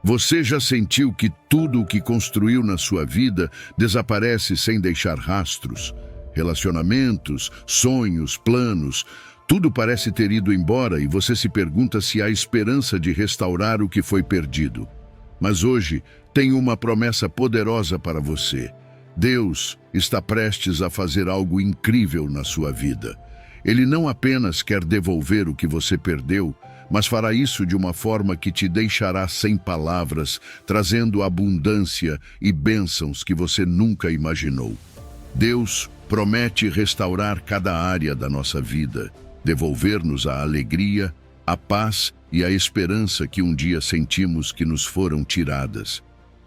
Você já sentiu que tudo o que construiu na sua vida desaparece sem deixar rastros? Relacionamentos, sonhos, planos, tudo parece ter ido embora e você se pergunta se há esperança de restaurar o que foi perdido. Mas hoje tenho uma promessa poderosa para você. Deus está prestes a fazer algo incrível na sua vida. Ele não apenas quer devolver o que você perdeu, mas fará isso de uma forma que te deixará sem palavras, trazendo abundância e bênçãos que você nunca imaginou. Deus promete restaurar cada área da nossa vida, devolver-nos a alegria, a paz e a esperança que um dia sentimos que nos foram tiradas.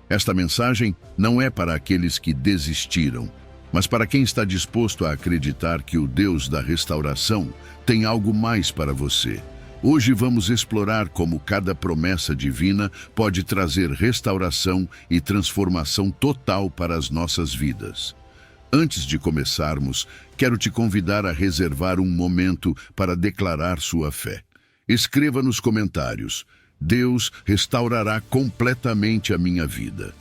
Esta mensagem não é para aqueles que desistiram, mas para quem está disposto a acreditar que o Deus da restauração tem algo mais para você. Hoje vamos explorar como cada promessa divina pode trazer restauração e transformação total para as nossas vidas. Antes de começarmos, quero te convidar a reservar um momento para declarar sua fé. Escreva nos comentários: Deus restaurará completamente a minha vida.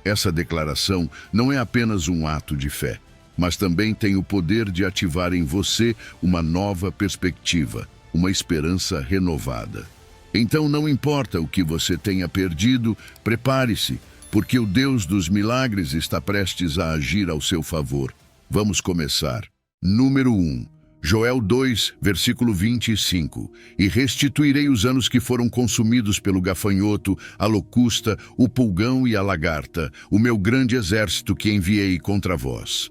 Essa declaração não é apenas um ato de fé, mas também tem o poder de ativar em você uma nova perspectiva, uma esperança renovada. Então, não importa o que você tenha perdido, prepare-se, porque o Deus dos milagres está prestes a agir ao seu favor. Vamos começar. Número 1. Joel 2, versículo 25. E restituirei os anos que foram consumidos pelo gafanhoto, a locusta, o pulgão e a lagarta, o meu grande exército que enviei contra vós.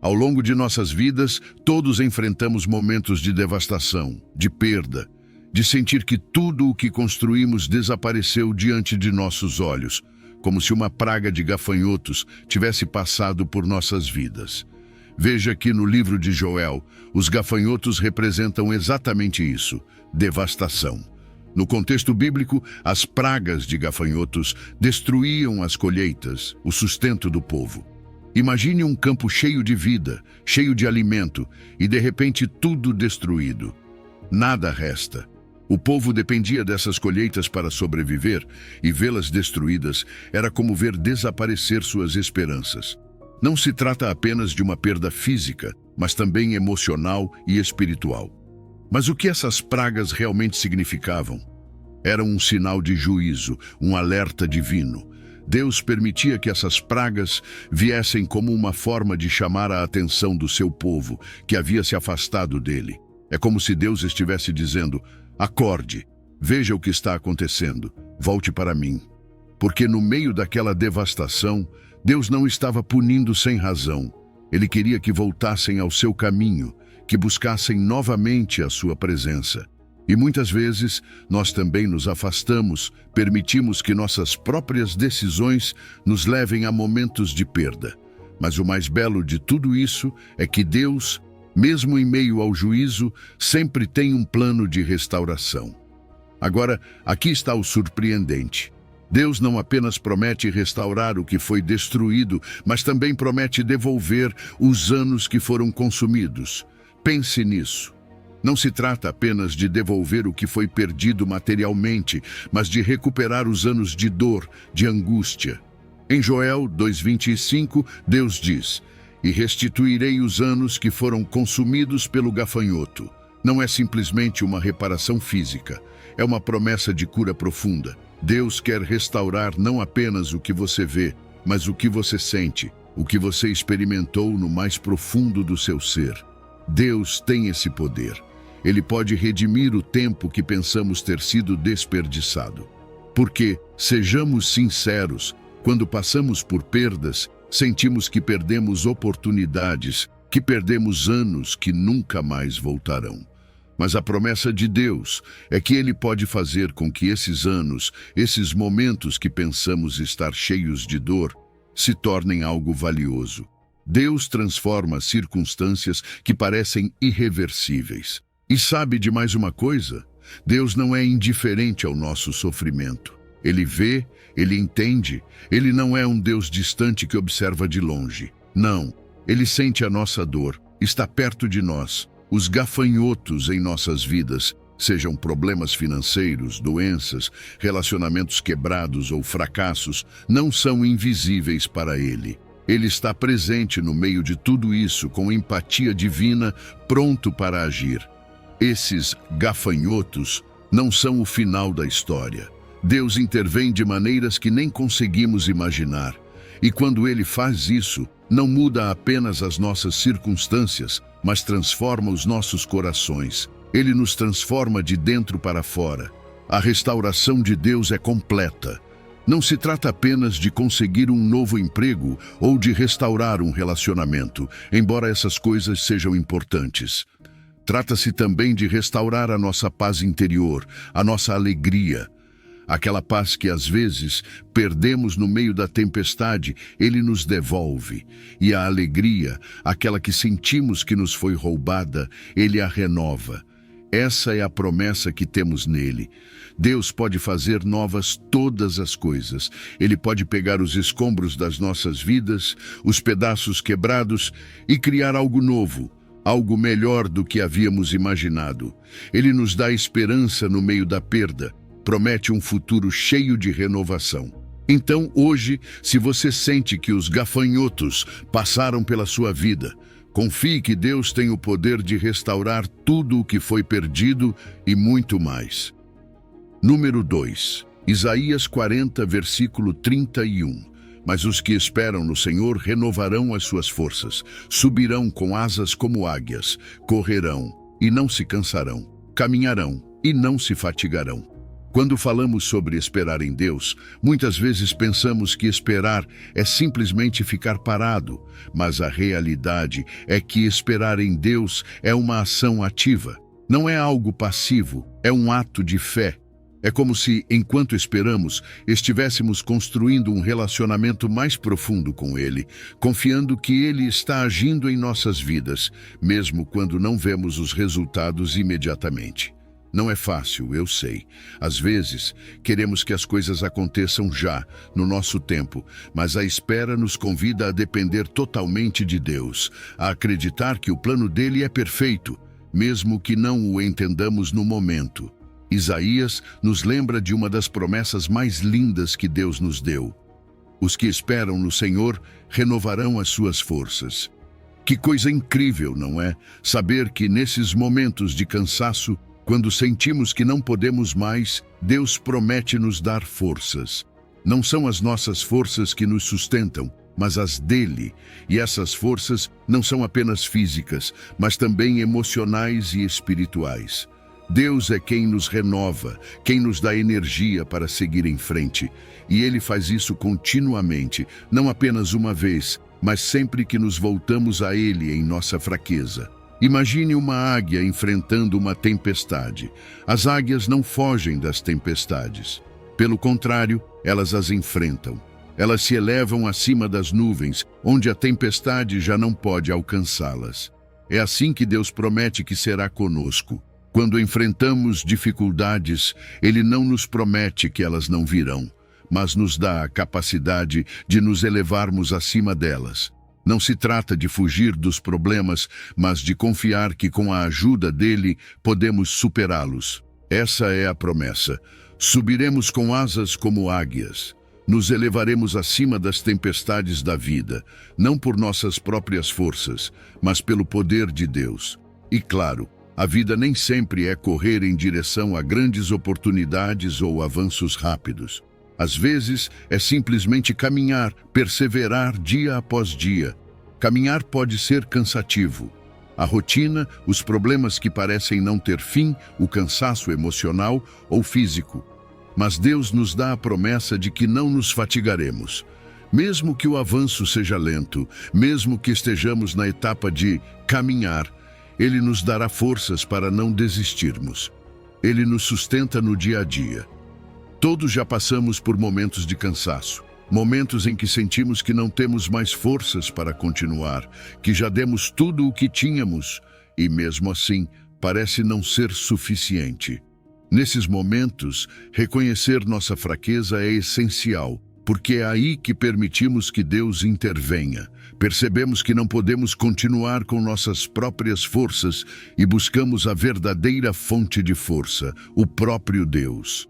Ao longo de nossas vidas, todos enfrentamos momentos de devastação, de perda, de sentir que tudo o que construímos desapareceu diante de nossos olhos, como se uma praga de gafanhotos tivesse passado por nossas vidas. Veja que no livro de Joel, os gafanhotos representam exatamente isso, devastação. No contexto bíblico, as pragas de gafanhotos destruíam as colheitas, o sustento do povo. Imagine um campo cheio de vida, cheio de alimento, e de repente tudo destruído. Nada resta. O povo dependia dessas colheitas para sobreviver, e vê-las destruídas era como ver desaparecer suas esperanças. Não se trata apenas de uma perda física, mas também emocional e espiritual. Mas o que essas pragas realmente significavam? Eram um sinal de juízo, um alerta divino. Deus permitia que essas pragas viessem como uma forma de chamar a atenção do seu povo, que havia se afastado dele. É como se Deus estivesse dizendo: acorde, veja o que está acontecendo, volte para mim. Porque no meio daquela devastação, Deus não estava punindo sem razão. Ele queria que voltassem ao seu caminho, que buscassem novamente a sua presença. E muitas vezes, nós também nos afastamos, permitimos que nossas próprias decisões nos levem a momentos de perda. Mas o mais belo de tudo isso é que Deus, mesmo em meio ao juízo, sempre tem um plano de restauração. Agora, aqui está o surpreendente. Deus não apenas promete restaurar o que foi destruído, mas também promete devolver os anos que foram consumidos. Pense nisso. Não se trata apenas de devolver o que foi perdido materialmente, mas de recuperar os anos de dor, de angústia. Em Joel 2:25, Deus diz: e restituirei os anos que foram consumidos pelo gafanhoto. Não é simplesmente uma reparação física, é uma promessa de cura profunda. Deus quer restaurar não apenas o que você vê, mas o que você sente, o que você experimentou no mais profundo do seu ser. Deus tem esse poder. Ele pode redimir o tempo que pensamos ter sido desperdiçado. Porque, sejamos sinceros, quando passamos por perdas, sentimos que perdemos oportunidades, que perdemos anos que nunca mais voltarão. Mas a promessa de Deus é que Ele pode fazer com que esses anos, esses momentos que pensamos estar cheios de dor, se tornem algo valioso. Deus transforma circunstâncias que parecem irreversíveis. E sabe de mais uma coisa? Deus não é indiferente ao nosso sofrimento. Ele vê, Ele entende, Ele não é um Deus distante que observa de longe. Não, Ele sente a nossa dor, está perto de nós. Os gafanhotos em nossas vidas Sejam problemas financeiros, doenças, relacionamentos quebrados ou fracassos, não são invisíveis para Ele. Ele está presente no meio de tudo isso, com empatia divina, pronto para agir. Esses gafanhotos não são o final da história. Deus intervém de maneiras que nem conseguimos imaginar. E quando Ele faz isso, não muda apenas as nossas circunstâncias, mas transforma os nossos corações. Ele nos transforma de dentro para fora. A restauração de Deus é completa. Não se trata apenas de conseguir um novo emprego ou de restaurar um relacionamento, embora essas coisas sejam importantes. Trata-se também de restaurar a nossa paz interior, a nossa alegria. Aquela paz que às vezes perdemos no meio da tempestade, Ele nos devolve. E a alegria, aquela que sentimos que nos foi roubada, Ele a renova. Essa é a promessa que temos nele. Deus pode fazer novas todas as coisas. Ele pode pegar os escombros das nossas vidas, os pedaços quebrados e criar algo novo, algo melhor do que havíamos imaginado. Ele nos dá esperança no meio da perda, promete um futuro cheio de renovação. Então, hoje, se você sente que os gafanhotos passaram pela sua vida, confie que Deus tem o poder de restaurar tudo o que foi perdido e muito mais. Número 2. Isaías 40, versículo 31. Mas os que esperam no Senhor renovarão as suas forças, subirão com asas como águias, correrão e não se cansarão, caminharão e não se fatigarão. Quando falamos sobre esperar em Deus, muitas vezes pensamos que esperar é simplesmente ficar parado, mas a realidade é que esperar em Deus é uma ação ativa. Não é algo passivo, é um ato de fé. É como se, enquanto esperamos, estivéssemos construindo um relacionamento mais profundo com Ele, confiando que Ele está agindo em nossas vidas, mesmo quando não vemos os resultados imediatamente. Não é fácil, eu sei. Às vezes, queremos que as coisas aconteçam já, no nosso tempo, mas a espera nos convida a depender totalmente de Deus, a acreditar que o plano dele é perfeito, mesmo que não o entendamos no momento. Isaías nos lembra de uma das promessas mais lindas que Deus nos deu. Os que esperam no Senhor renovarão as suas forças. Que coisa incrível, não é? Saber que nesses momentos de cansaço, quando sentimos que não podemos mais, Deus promete nos dar forças. Não são as nossas forças que nos sustentam, mas as dele. E essas forças não são apenas físicas, mas também emocionais e espirituais. Deus é quem nos renova, quem nos dá energia para seguir em frente. E Ele faz isso continuamente, não apenas uma vez, mas sempre que nos voltamos a Ele em nossa fraqueza. Imagine uma águia enfrentando uma tempestade. As águias não fogem das tempestades. Pelo contrário, elas as enfrentam. Elas se elevam acima das nuvens, onde a tempestade já não pode alcançá-las. É assim que Deus promete que será conosco. Quando enfrentamos dificuldades, Ele não nos promete que elas não virão, mas nos dá a capacidade de nos elevarmos acima delas. Não se trata de fugir dos problemas, mas de confiar que com a ajuda dele podemos superá-los. Essa é a promessa. Subiremos com asas como águias. Nos elevaremos acima das tempestades da vida, não por nossas próprias forças, mas pelo poder de Deus. E claro, a vida nem sempre é correr em direção a grandes oportunidades ou avanços rápidos. Às vezes, é simplesmente caminhar, perseverar dia após dia. Caminhar pode ser cansativo. A rotina, os problemas que parecem não ter fim, o cansaço emocional ou físico. Mas Deus nos dá a promessa de que não nos fatigaremos. Mesmo que o avanço seja lento, mesmo que estejamos na etapa de caminhar, Ele nos dará forças para não desistirmos. Ele nos sustenta no dia a dia. Todos já passamos por momentos de cansaço, momentos em que sentimos que não temos mais forças para continuar, que já demos tudo o que tínhamos e mesmo assim parece não ser suficiente. Nesses momentos, reconhecer nossa fraqueza é essencial, porque é aí que permitimos que Deus intervenha. Percebemos que não podemos continuar com nossas próprias forças e buscamos a verdadeira fonte de força, o próprio Deus.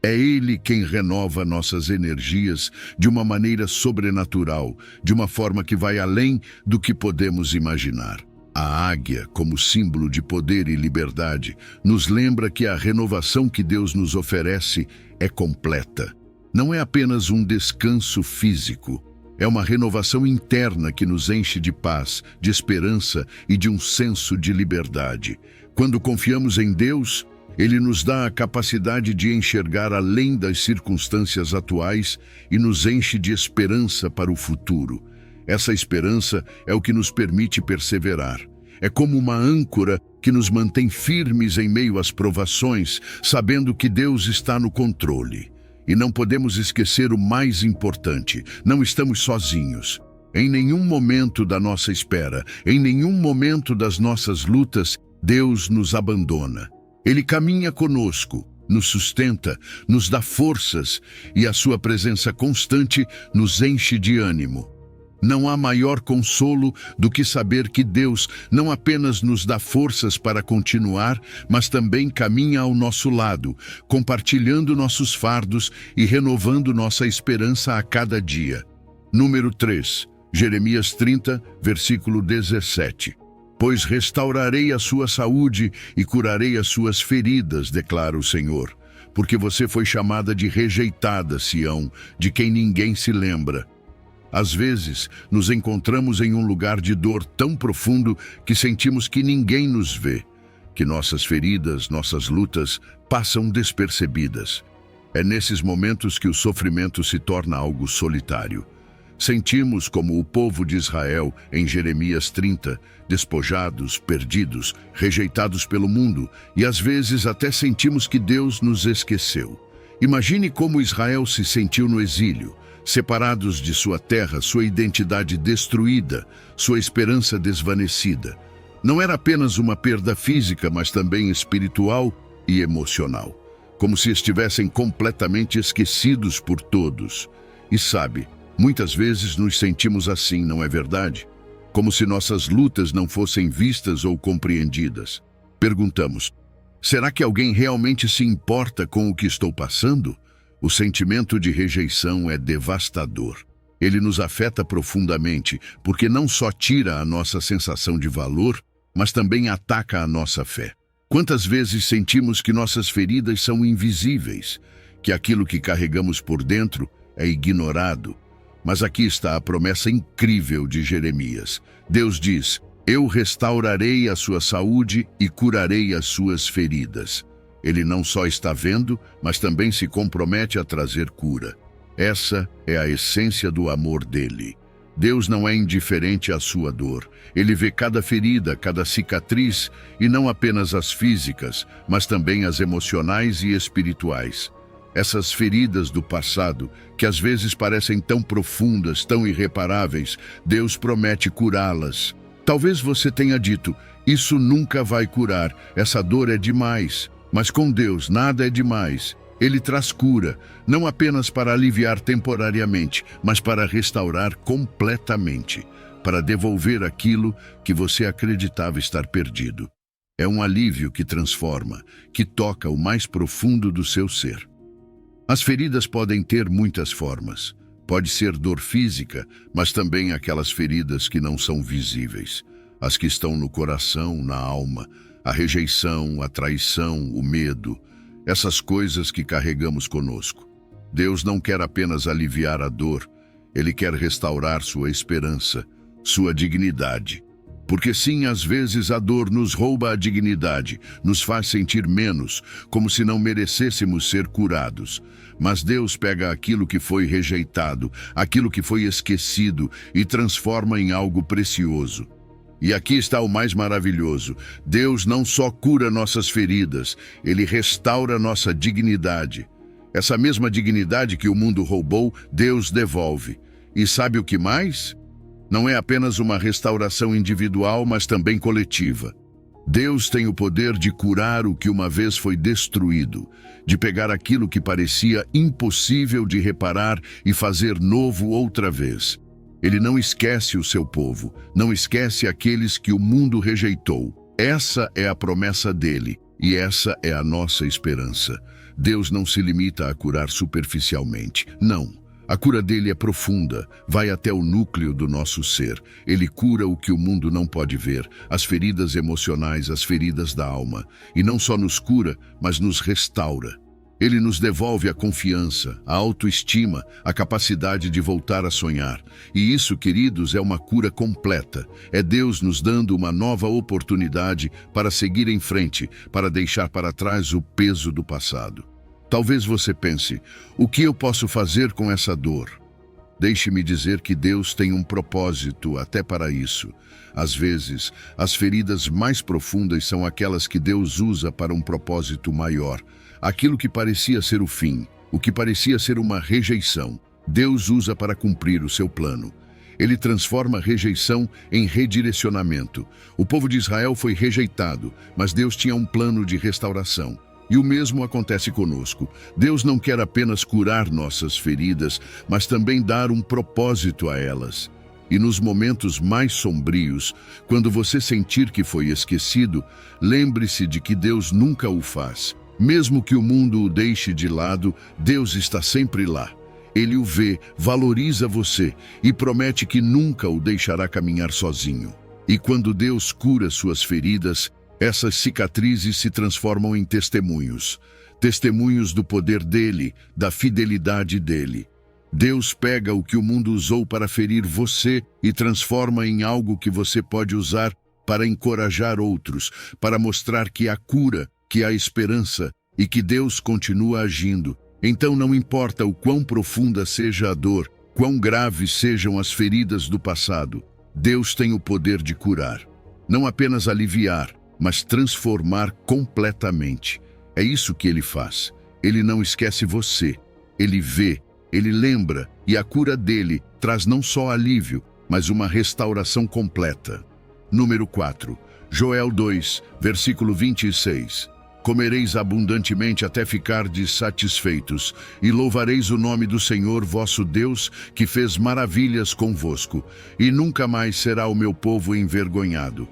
É Ele quem renova nossas energias de uma maneira sobrenatural, de uma forma que vai além do que podemos imaginar. A águia, como símbolo de poder e liberdade, nos lembra que a renovação que Deus nos oferece é completa. Não é apenas um descanso físico, é uma renovação interna que nos enche de paz, de esperança e de um senso de liberdade. Quando confiamos em Deus, Ele nos dá a capacidade de enxergar além das circunstâncias atuais e nos enche de esperança para o futuro. Essa esperança é o que nos permite perseverar. É como uma âncora que nos mantém firmes em meio às provações, sabendo que Deus está no controle. E não podemos esquecer o mais importante: não estamos sozinhos. Em nenhum momento da nossa espera, em nenhum momento das nossas lutas, Deus nos abandona. Ele caminha conosco, nos sustenta, nos dá forças e a sua presença constante nos enche de ânimo. Não há maior consolo do que saber que Deus não apenas nos dá forças para continuar, mas também caminha ao nosso lado, compartilhando nossos fardos e renovando nossa esperança a cada dia. Número 3, Jeremias 30, versículo 17. Pois restaurarei a sua saúde e curarei as suas feridas, declara o Senhor. Porque você foi chamada de rejeitada, Sião, de quem ninguém se lembra. Às vezes, nos encontramos em um lugar de dor tão profundo que sentimos que ninguém nos vê, que nossas feridas, nossas lutas passam despercebidas. É nesses momentos que o sofrimento se torna algo solitário. Sentimos como o povo de Israel em Jeremias 30, despojados, perdidos, rejeitados pelo mundo, e às vezes até sentimos que Deus nos esqueceu. Imagine como Israel se sentiu no exílio, separados de sua terra, sua identidade destruída, sua esperança desvanecida. Não era apenas uma perda física, mas também espiritual e emocional, como se estivessem completamente esquecidos por todos. E sabe, muitas vezes nos sentimos assim, não é verdade? Como se nossas lutas não fossem vistas ou compreendidas. Perguntamos: será que alguém realmente se importa com o que estou passando? O sentimento de rejeição é devastador. Ele nos afeta profundamente, porque não só tira a nossa sensação de valor, mas também ataca a nossa fé. Quantas vezes sentimos que nossas feridas são invisíveis, que aquilo que carregamos por dentro é ignorado? Mas aqui está a promessa incrível de Jeremias. Deus diz: eu restaurarei a sua saúde e curarei as suas feridas. Ele não só está vendo, mas também se compromete a trazer cura. Essa é a essência do amor dele. Deus não é indiferente à sua dor. Ele vê cada ferida, cada cicatriz, e não apenas as físicas, mas também as emocionais e espirituais. Essas feridas do passado, que às vezes parecem tão profundas, tão irreparáveis, Deus promete curá-las. Talvez você tenha dito: isso nunca vai curar, essa dor é demais. Mas com Deus nada é demais. Ele traz cura, não apenas para aliviar temporariamente, mas para restaurar completamente, para devolver aquilo que você acreditava estar perdido. É um alívio que transforma, que toca o mais profundo do seu ser. As feridas podem ter muitas formas. Pode ser dor física, mas também aquelas feridas que não são visíveis, as que estão no coração, na alma, a rejeição, a traição, o medo, essas coisas que carregamos conosco. Deus não quer apenas aliviar a dor, Ele quer restaurar sua esperança, sua dignidade. Porque sim, às vezes a dor nos rouba a dignidade, nos faz sentir menos, como se não merecêssemos ser curados. Mas Deus pega aquilo que foi rejeitado, aquilo que foi esquecido e transforma em algo precioso. E aqui está o mais maravilhoso: Deus não só cura nossas feridas, Ele restaura nossa dignidade. Essa mesma dignidade que o mundo roubou, Deus devolve. E sabe o que mais? Não é apenas uma restauração individual, mas também coletiva. Deus tem o poder de curar o que uma vez foi destruído, de pegar aquilo que parecia impossível de reparar e fazer novo outra vez. Ele não esquece o seu povo, não esquece aqueles que o mundo rejeitou. Essa é a promessa dele e essa é a nossa esperança. Deus não se limita a curar superficialmente, não. A cura dele é profunda, vai até o núcleo do nosso ser. Ele cura o que o mundo não pode ver, as feridas emocionais, as feridas da alma. E não só nos cura, mas nos restaura. Ele nos devolve a confiança, a autoestima, a capacidade de voltar a sonhar. E isso, queridos, é uma cura completa. É Deus nos dando uma nova oportunidade para seguir em frente, para deixar para trás o peso do passado. Talvez você pense, o que eu posso fazer com essa dor? Deixe-me dizer que Deus tem um propósito até para isso. Às vezes, as feridas mais profundas são aquelas que Deus usa para um propósito maior. Aquilo que parecia ser o fim, o que parecia ser uma rejeição, Deus usa para cumprir o seu plano. Ele transforma a rejeição em redirecionamento. O povo de Israel foi rejeitado, mas Deus tinha um plano de restauração. E o mesmo acontece conosco. Deus não quer apenas curar nossas feridas, mas também dar um propósito a elas. E nos momentos mais sombrios, quando você sentir que foi esquecido, lembre-se de que Deus nunca o faz. Mesmo que o mundo o deixe de lado, Deus está sempre lá. Ele o vê, valoriza você e promete que nunca o deixará caminhar sozinho. E quando Deus cura suas feridas, essas cicatrizes se transformam em testemunhos. Testemunhos do poder dele, da fidelidade dele. Deus pega o que o mundo usou para ferir você e transforma em algo que você pode usar para encorajar outros, para mostrar que há cura, que há esperança e que Deus continua agindo. Então não importa o quão profunda seja a dor, quão graves sejam as feridas do passado, Deus tem o poder de curar. Não apenas aliviar, mas transformar completamente. É isso que ele faz. Ele não esquece você. Ele vê, ele lembra, e a cura dele traz não só alívio, mas uma restauração completa. Número 4. Joel 2, versículo 26. Comereis abundantemente até ficardes satisfeitos, e louvareis o nome do Senhor vosso Deus, que fez maravilhas convosco, e nunca mais será o meu povo envergonhado.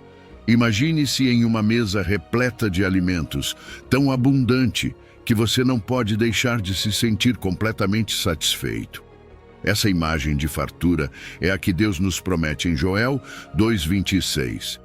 Imagine-se em uma mesa repleta de alimentos, tão abundante que você não pode deixar de se sentir completamente satisfeito. Essa imagem de fartura é a que Deus nos promete em Joel 2:26.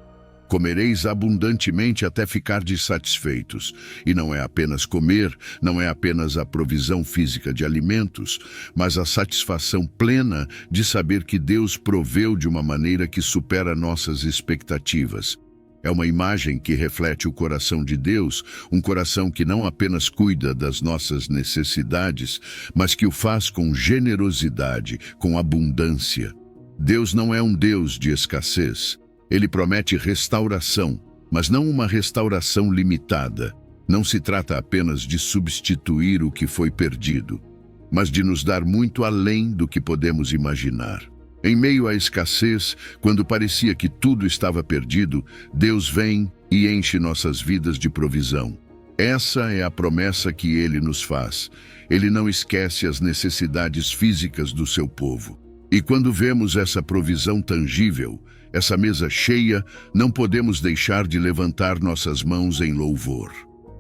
Comereis abundantemente até ficardes satisfeitos. E não é apenas comer, não é apenas a provisão física de alimentos, mas a satisfação plena de saber que Deus proveu de uma maneira que supera nossas expectativas. É uma imagem que reflete o coração de Deus, um coração que não apenas cuida das nossas necessidades, mas que o faz com generosidade, com abundância. Deus não é um Deus de escassez. Ele promete restauração, mas não uma restauração limitada. Não se trata apenas de substituir o que foi perdido, mas de nos dar muito além do que podemos imaginar. Em meio à escassez, quando parecia que tudo estava perdido, Deus vem e enche nossas vidas de provisão. Essa é a promessa que Ele nos faz. Ele não esquece as necessidades físicas do seu povo. E quando vemos essa provisão tangível, essa mesa cheia, não podemos deixar de levantar nossas mãos em louvor.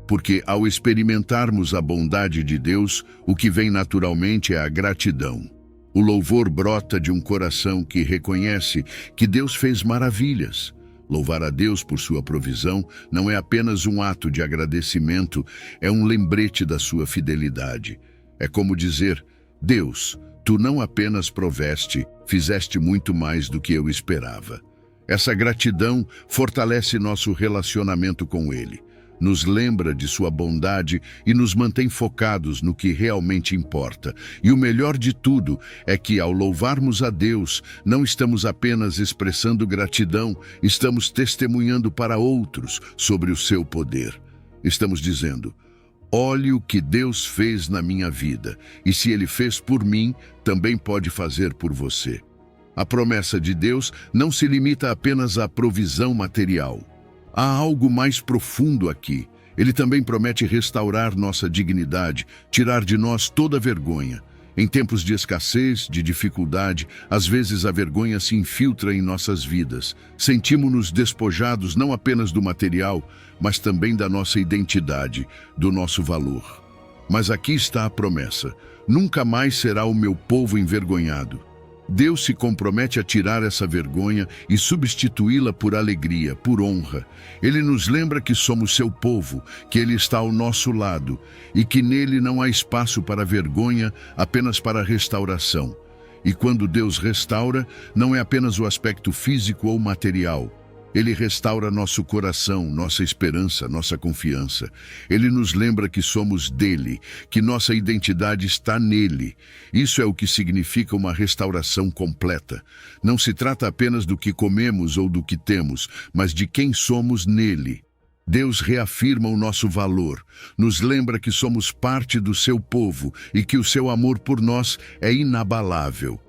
Porque ao experimentarmos a bondade de Deus, o que vem naturalmente é a gratidão. O louvor brota de um coração que reconhece que Deus fez maravilhas. Louvar a Deus por sua provisão não é apenas um ato de agradecimento, é um lembrete da sua fidelidade. É como dizer, Deus, tu não apenas proveste, fizeste muito mais do que eu esperava. Essa gratidão fortalece nosso relacionamento com Ele, nos lembra de sua bondade e nos mantém focados no que realmente importa. E o melhor de tudo é que, ao louvarmos a Deus, não estamos apenas expressando gratidão, estamos testemunhando para outros sobre o seu poder. Estamos dizendo, olhe o que Deus fez na minha vida, e se Ele fez por mim, também pode fazer por você. A promessa de Deus não se limita apenas à provisão material. Há algo mais profundo aqui. Ele também promete restaurar nossa dignidade, tirar de nós toda vergonha. Em tempos de escassez, de dificuldade, às vezes a vergonha se infiltra em nossas vidas. Sentimos-nos despojados não apenas do material, mas também da nossa identidade, do nosso valor. Mas aqui está a promessa: nunca mais será o meu povo envergonhado. Deus se compromete a tirar essa vergonha e substituí-la por alegria, por honra. Ele nos lembra que somos seu povo, que Ele está ao nosso lado e que nele não há espaço para vergonha, apenas para restauração. E quando Deus restaura, não é apenas o aspecto físico ou material. Ele restaura nosso coração, nossa esperança, nossa confiança. Ele nos lembra que somos dele, que nossa identidade está nele. Isso é o que significa uma restauração completa. Não se trata apenas do que comemos ou do que temos, mas de quem somos nele. Deus reafirma o nosso valor, nos lembra que somos parte do seu povo e que o seu amor por nós é inabalável.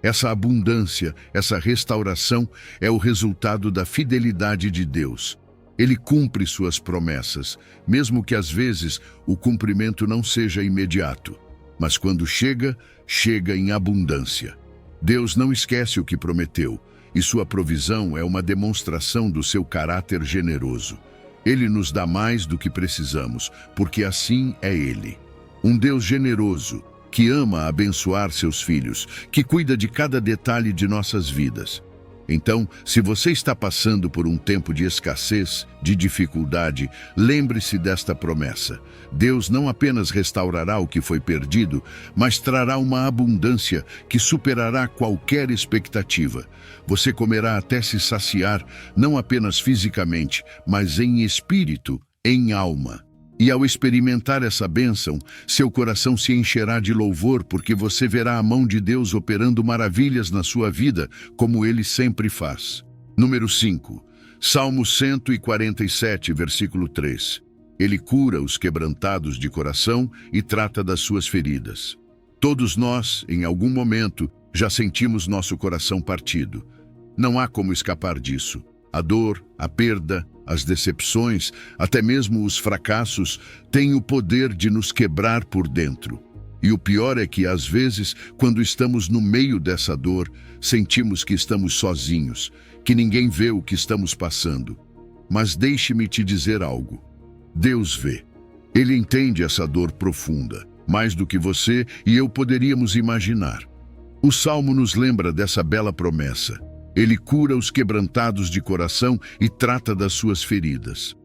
Essa abundância, essa restauração é o resultado da fidelidade de Deus. Ele cumpre suas promessas, mesmo que às vezes o cumprimento não seja imediato. Mas quando chega, chega em abundância. Deus não esquece o que prometeu, e sua provisão é uma demonstração do seu caráter generoso. Ele nos dá mais do que precisamos, porque assim é Ele. Um Deus generoso, que ama abençoar seus filhos, que cuida de cada detalhe de nossas vidas. Então, se você está passando por um tempo de escassez, de dificuldade, lembre-se desta promessa. Deus não apenas restaurará o que foi perdido, mas trará uma abundância que superará qualquer expectativa. Você comerá até se saciar, não apenas fisicamente, mas em espírito, em alma. E ao experimentar essa bênção, seu coração se encherá de louvor, porque você verá a mão de Deus operando maravilhas na sua vida, como Ele sempre faz. Número 5. Salmo 147, versículo 3. Ele cura os quebrantados de coração e trata das suas feridas. Todos nós, em algum momento, já sentimos nosso coração partido. Não há como escapar disso. A dor, a perda, as decepções, até mesmo os fracassos, têm o poder de nos quebrar por dentro. E o pior é que, às vezes, quando estamos no meio dessa dor, sentimos que estamos sozinhos, que ninguém vê o que estamos passando. Mas deixe-me te dizer algo. Deus vê. Ele entende essa dor profunda, mais do que você e eu poderíamos imaginar. O Salmo nos lembra dessa bela promessa. Ele cura os quebrantados de coração e trata das suas feridas.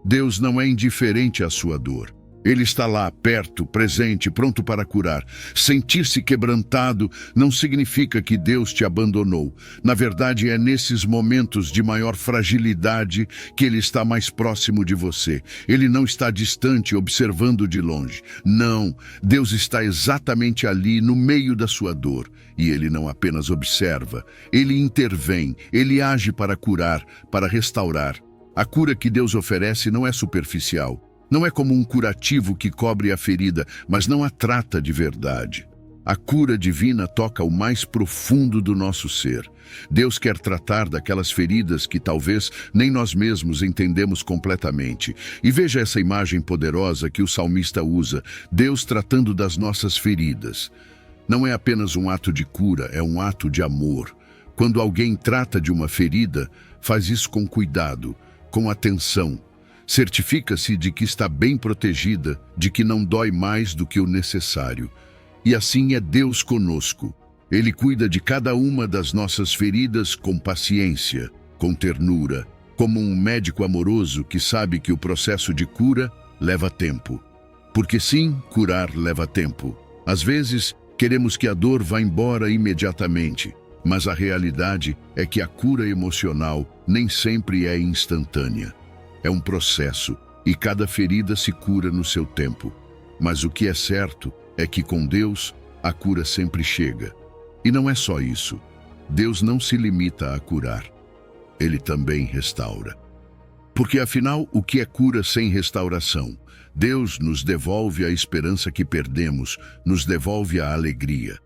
Deus não é indiferente à sua dor. Ele está lá, perto, presente, pronto para curar. Sentir-se quebrantado não significa que Deus te abandonou. Na verdade, é nesses momentos de maior fragilidade que Ele está mais próximo de você. Ele não está distante, observando de longe. Não, Deus está exatamente ali, no meio da sua dor. E Ele não apenas observa, Ele intervém, Ele age para curar, para restaurar. A cura que Deus oferece não é superficial. Não é como um curativo que cobre a ferida, mas não a trata de verdade. A cura divina toca o mais profundo do nosso ser. Deus quer tratar daquelas feridas que talvez nem nós mesmos entendemos completamente. E veja essa imagem poderosa que o salmista usa, Deus tratando das nossas feridas. Não é apenas um ato de cura, é um ato de amor. Quando alguém trata de uma ferida, faz isso com cuidado, com atenção. Certifica-se de que está bem protegida, de que não dói mais do que o necessário. E assim é Deus conosco. Ele cuida de cada uma das nossas feridas com paciência, com ternura, como um médico amoroso que sabe que o processo de cura leva tempo. Porque sim, curar leva tempo. Às vezes, queremos que a dor vá embora imediatamente, mas a realidade é que a cura emocional nem sempre é instantânea. É um processo, e cada ferida se cura no seu tempo. Mas o que é certo é que com Deus, a cura sempre chega. E não é só isso. Deus não se limita a curar. Ele também restaura. Porque afinal, o que é cura sem restauração? Deus nos devolve a esperança que perdemos, nos devolve a alegria.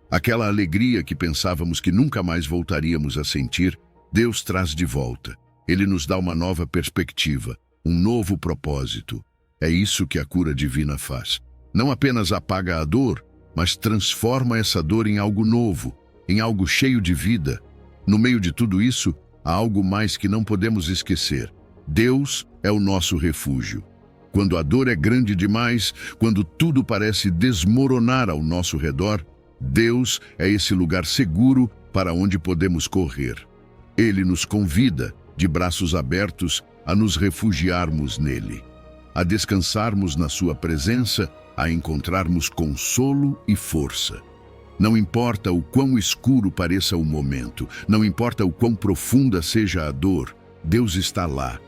Aquela alegria que pensávamos que nunca mais voltaríamos a sentir, Deus traz de volta. Ele nos dá uma nova perspectiva, um novo propósito. É isso que a cura divina faz. Não apenas apaga a dor, mas transforma essa dor em algo novo, em algo cheio de vida. No meio de tudo isso, há algo mais que não podemos esquecer. Deus é o nosso refúgio. Quando a dor é grande demais, quando tudo parece desmoronar ao nosso redor, Deus é esse lugar seguro para onde podemos correr. Ele nos convida, de braços abertos, a nos refugiarmos nele, a descansarmos na sua presença, a encontrarmos consolo e força. Não importa o quão escuro pareça o momento, não importa o quão profunda seja a dor, Deus está lá.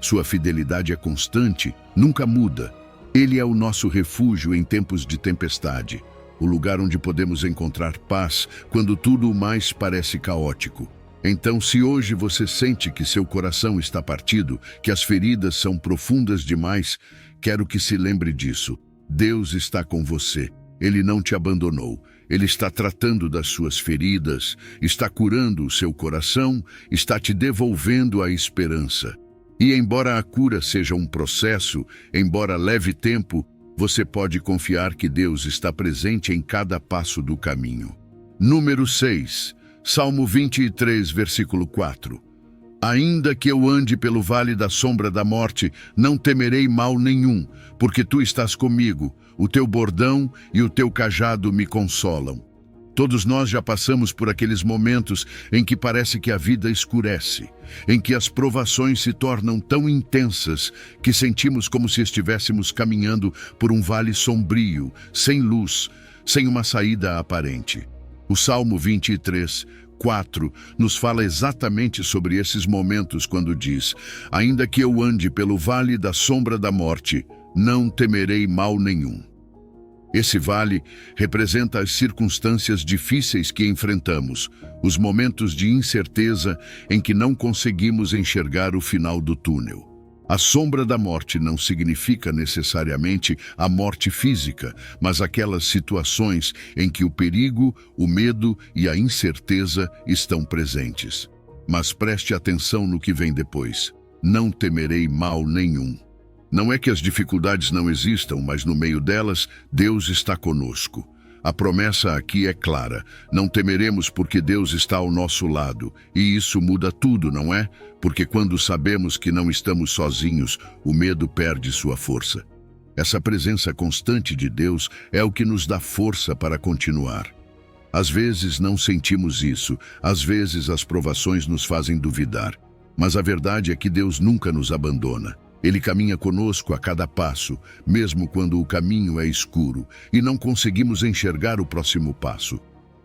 Sua fidelidade é constante, nunca muda. Ele é o nosso refúgio em tempos de tempestade, o lugar onde podemos encontrar paz quando tudo mais parece caótico. Então, se hoje você sente que seu coração está partido, que as feridas são profundas demais, quero que se lembre disso. Deus está com você. Ele não te abandonou. Ele está tratando das suas feridas, está curando o seu coração, está te devolvendo a esperança. E embora a cura seja um processo, embora leve tempo, você pode confiar que Deus está presente em cada passo do caminho. Número 6. Salmo 23, versículo 4. Ainda que eu ande pelo vale da sombra da morte, não temerei mal nenhum, porque tu estás comigo, o teu bordão e o teu cajado me consolam. Todos nós já passamos por aqueles momentos em que parece que a vida escurece, em que as provações se tornam tão intensas que sentimos como se estivéssemos caminhando por um vale sombrio, sem luz, sem uma saída aparente. O Salmo 23, 4 nos fala exatamente sobre esses momentos quando diz: ainda que eu ande pelo vale da sombra da morte, não temerei mal nenhum. Esse vale representa as circunstâncias difíceis que enfrentamos, os momentos de incerteza em que não conseguimos enxergar o final do túnel. A sombra da morte não significa necessariamente a morte física, mas aquelas situações em que o perigo, o medo e a incerteza estão presentes. Mas preste atenção no que vem depois. Não temerei mal nenhum. Não é que as dificuldades não existam, mas no meio delas, Deus está conosco. A promessa aqui é clara: não temeremos porque Deus está ao nosso lado. E isso muda tudo, não é? Porque quando sabemos que não estamos sozinhos, o medo perde sua força. Essa presença constante de Deus é o que nos dá força para continuar. Às vezes não sentimos isso, às vezes as provações nos fazem duvidar. Mas a verdade é que Deus nunca nos abandona. Ele caminha conosco a cada passo, mesmo quando o caminho é escuro e não conseguimos enxergar o próximo passo.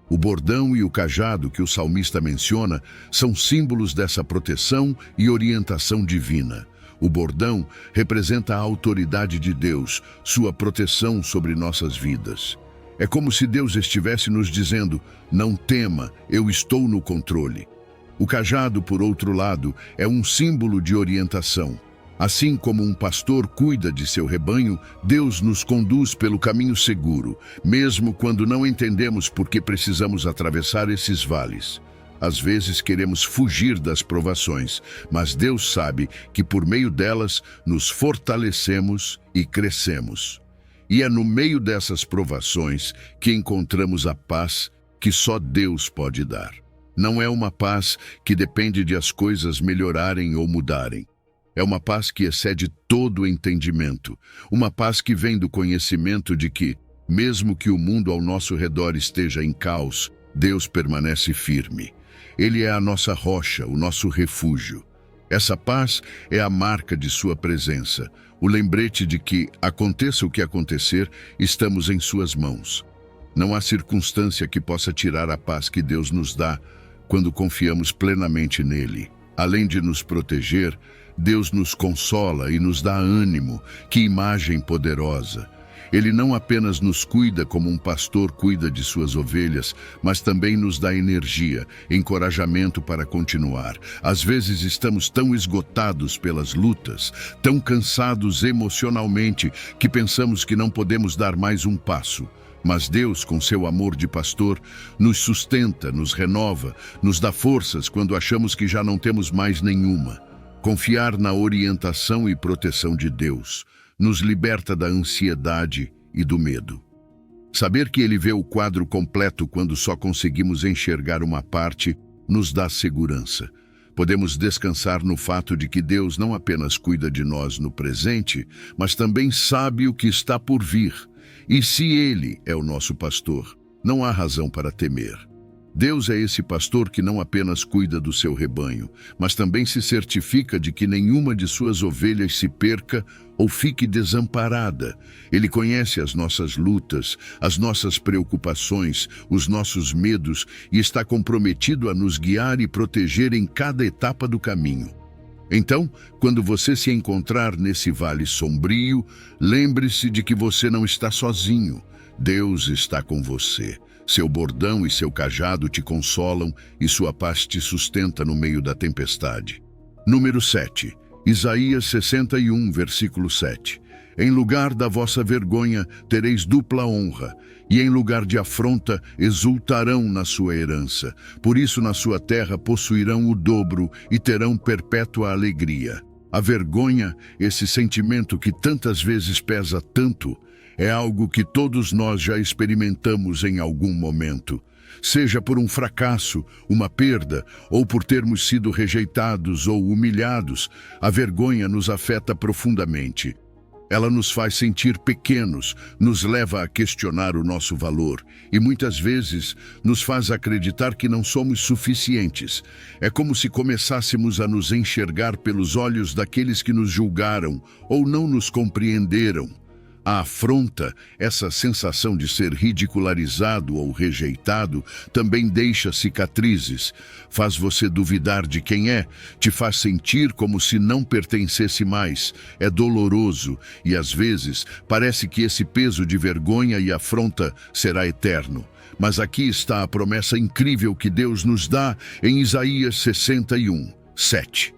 O bordão e o cajado que o salmista menciona são símbolos dessa proteção e orientação divina. O bordão representa a autoridade de Deus, sua proteção sobre nossas vidas. É como se Deus estivesse nos dizendo: não tema, eu estou no controle. O cajado, por outro lado, é um símbolo de orientação. Assim como um pastor cuida de seu rebanho, Deus nos conduz pelo caminho seguro, mesmo quando não entendemos por que precisamos atravessar esses vales. Às vezes queremos fugir das provações, mas Deus sabe que por meio delas nos fortalecemos e crescemos. E é no meio dessas provações que encontramos a paz que só Deus pode dar. Não é uma paz que depende de as coisas melhorarem ou mudarem. É uma paz que excede todo o entendimento, uma paz que vem do conhecimento de que, mesmo que o mundo ao nosso redor esteja em caos, Deus permanece firme. Ele é a nossa rocha, o nosso refúgio. Essa paz é a marca de sua presença, o lembrete de que, aconteça o que acontecer, estamos em suas mãos. Não há circunstância que possa tirar a paz que Deus nos dá quando confiamos plenamente nele. Além de nos proteger, Deus nos consola e nos dá ânimo. Que imagem poderosa! Ele não apenas nos cuida como um pastor cuida de suas ovelhas, mas também nos dá energia, encorajamento para continuar. Às vezes estamos tão esgotados pelas lutas, tão cansados emocionalmente, que pensamos que não podemos dar mais um passo. Mas Deus, com seu amor de pastor, nos sustenta, nos renova, nos dá forças quando achamos que já não temos mais nenhuma. Confiar na orientação e proteção de Deus nos liberta da ansiedade e do medo. Saber que Ele vê o quadro completo quando só conseguimos enxergar uma parte nos dá segurança. Podemos descansar no fato de que Deus não apenas cuida de nós no presente, mas também sabe o que está por vir. E se Ele é o nosso pastor, não há razão para temer. Deus é esse pastor que não apenas cuida do seu rebanho, mas também se certifica de que nenhuma de suas ovelhas se perca ou fique desamparada. Ele conhece as nossas lutas, as nossas preocupações, os nossos medos e está comprometido a nos guiar e proteger em cada etapa do caminho. Então, quando você se encontrar nesse vale sombrio, lembre-se de que você não está sozinho. Deus está com você. Seu bordão e seu cajado te consolam e sua paz te sustenta no meio da tempestade. Número 7. Isaías 61, versículo 7. Em lugar da vossa vergonha tereis dupla honra, e em lugar de afronta exultarão na sua herança. Por isso na sua terra possuirão o dobro e terão perpétua alegria. A vergonha, esse sentimento que tantas vezes pesa tanto, é algo que todos nós já experimentamos em algum momento. Seja por um fracasso, uma perda, ou por termos sido rejeitados ou humilhados, a vergonha nos afeta profundamente. Ela nos faz sentir pequenos, nos leva a questionar o nosso valor e muitas vezes nos faz acreditar que não somos suficientes. É como se começássemos a nos enxergar pelos olhos daqueles que nos julgaram ou não nos compreenderam. A afronta, essa sensação de ser ridicularizado ou rejeitado, também deixa cicatrizes, faz você duvidar de quem é, te faz sentir como se não pertencesse mais. É doloroso e, às vezes, parece que esse peso de vergonha e afronta será eterno. Mas aqui está a promessa incrível que Deus nos dá em Isaías 61, 7.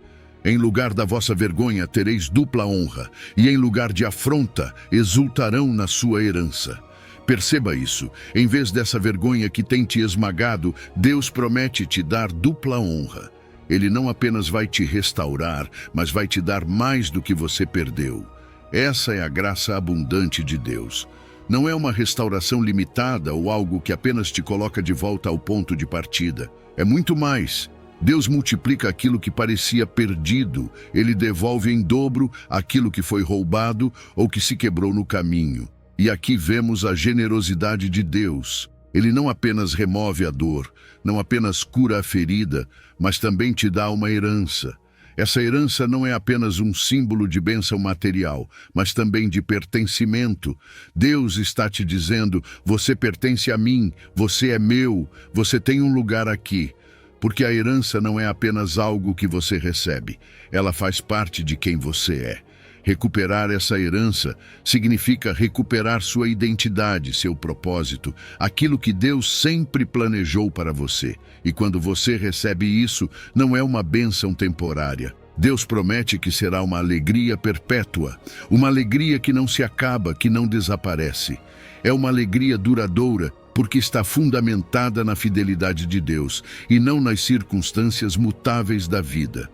Em lugar da vossa vergonha tereis dupla honra, e em lugar de afronta exultarão na sua herança. Perceba isso, em vez dessa vergonha que tem te esmagado, Deus promete te dar dupla honra. Ele não apenas vai te restaurar, mas vai te dar mais do que você perdeu. Essa é a graça abundante de Deus. Não é uma restauração limitada ou algo que apenas te coloca de volta ao ponto de partida. É muito mais. Deus multiplica aquilo que parecia perdido. Ele devolve em dobro aquilo que foi roubado ou que se quebrou no caminho. E aqui vemos a generosidade de Deus. Ele não apenas remove a dor, não apenas cura a ferida, mas também te dá uma herança. Essa herança não é apenas um símbolo de bênção material, mas também de pertencimento. Deus está te dizendo, você pertence a mim, você é meu, você tem um lugar aqui. Porque a herança não é apenas algo que você recebe, ela faz parte de quem você é. Recuperar essa herança significa recuperar sua identidade, seu propósito, aquilo que Deus sempre planejou para você. E quando você recebe isso, não é uma bênção temporária. Deus promete que será uma alegria perpétua, uma alegria que não se acaba, que não desaparece. É uma alegria duradoura, porque está fundamentada na fidelidade de Deus e não nas circunstâncias mutáveis da vida.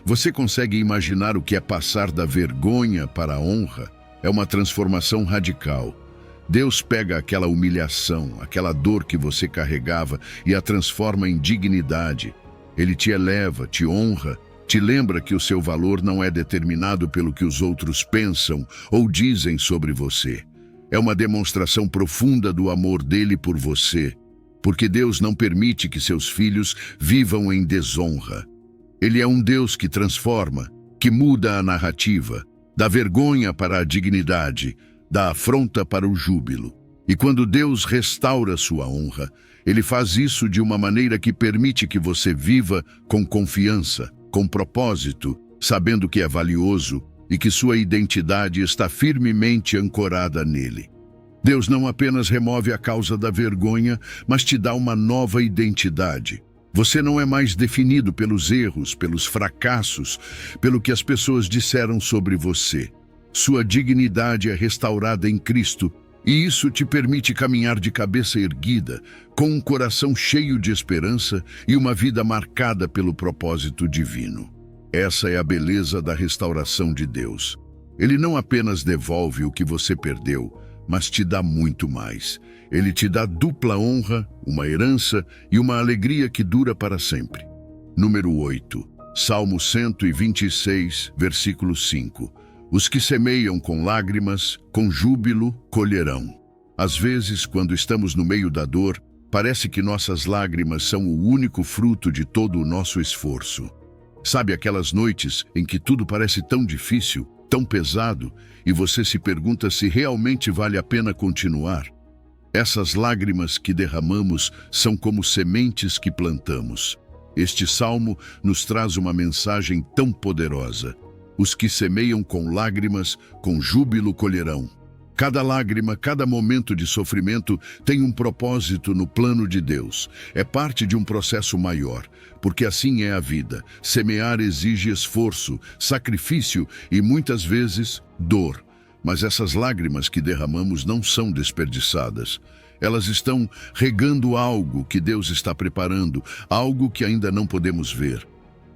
Você consegue imaginar o que é passar da vergonha para a honra? É uma transformação radical. Deus pega aquela humilhação, aquela dor que você carregava e a transforma em dignidade. Ele te eleva, te honra, te lembra que o seu valor não é determinado pelo que os outros pensam ou dizem sobre você. É uma demonstração profunda do amor dele por você, porque Deus não permite que seus filhos vivam em desonra. Ele é um Deus que transforma, que muda a narrativa, da vergonha para a dignidade, da afronta para o júbilo. E quando Deus restaura sua honra, ele faz isso de uma maneira que permite que você viva com confiança, com propósito, sabendo que é valioso, e que sua identidade está firmemente ancorada nele. Deus não apenas remove a causa da vergonha, mas te dá uma nova identidade. Você não é mais definido pelos erros, pelos fracassos, pelo que as pessoas disseram sobre você. Sua dignidade é restaurada em Cristo, e isso te permite caminhar de cabeça erguida, com um coração cheio de esperança e uma vida marcada pelo propósito divino. Essa é a beleza da restauração de Deus. Ele não apenas devolve o que você perdeu, mas te dá muito mais. Ele te dá dupla honra, uma herança e uma alegria que dura para sempre. Número 8. Salmo 126, versículo 5. Os que semeiam com lágrimas, com júbilo, colherão. Às vezes, quando estamos no meio da dor, parece que nossas lágrimas são o único fruto de todo o nosso esforço. Sabe aquelas noites em que tudo parece tão difícil, tão pesado, e você se pergunta se realmente vale a pena continuar? Essas lágrimas que derramamos são como sementes que plantamos. Este salmo nos traz uma mensagem tão poderosa. Os que semeiam com lágrimas, com júbilo colherão. Cada lágrima, cada momento de sofrimento tem um propósito no plano de Deus. É parte de um processo maior, porque assim é a vida. Semear exige esforço, sacrifício e muitas vezes dor. Mas essas lágrimas que derramamos não são desperdiçadas. Elas estão regando algo que Deus está preparando, algo que ainda não podemos ver.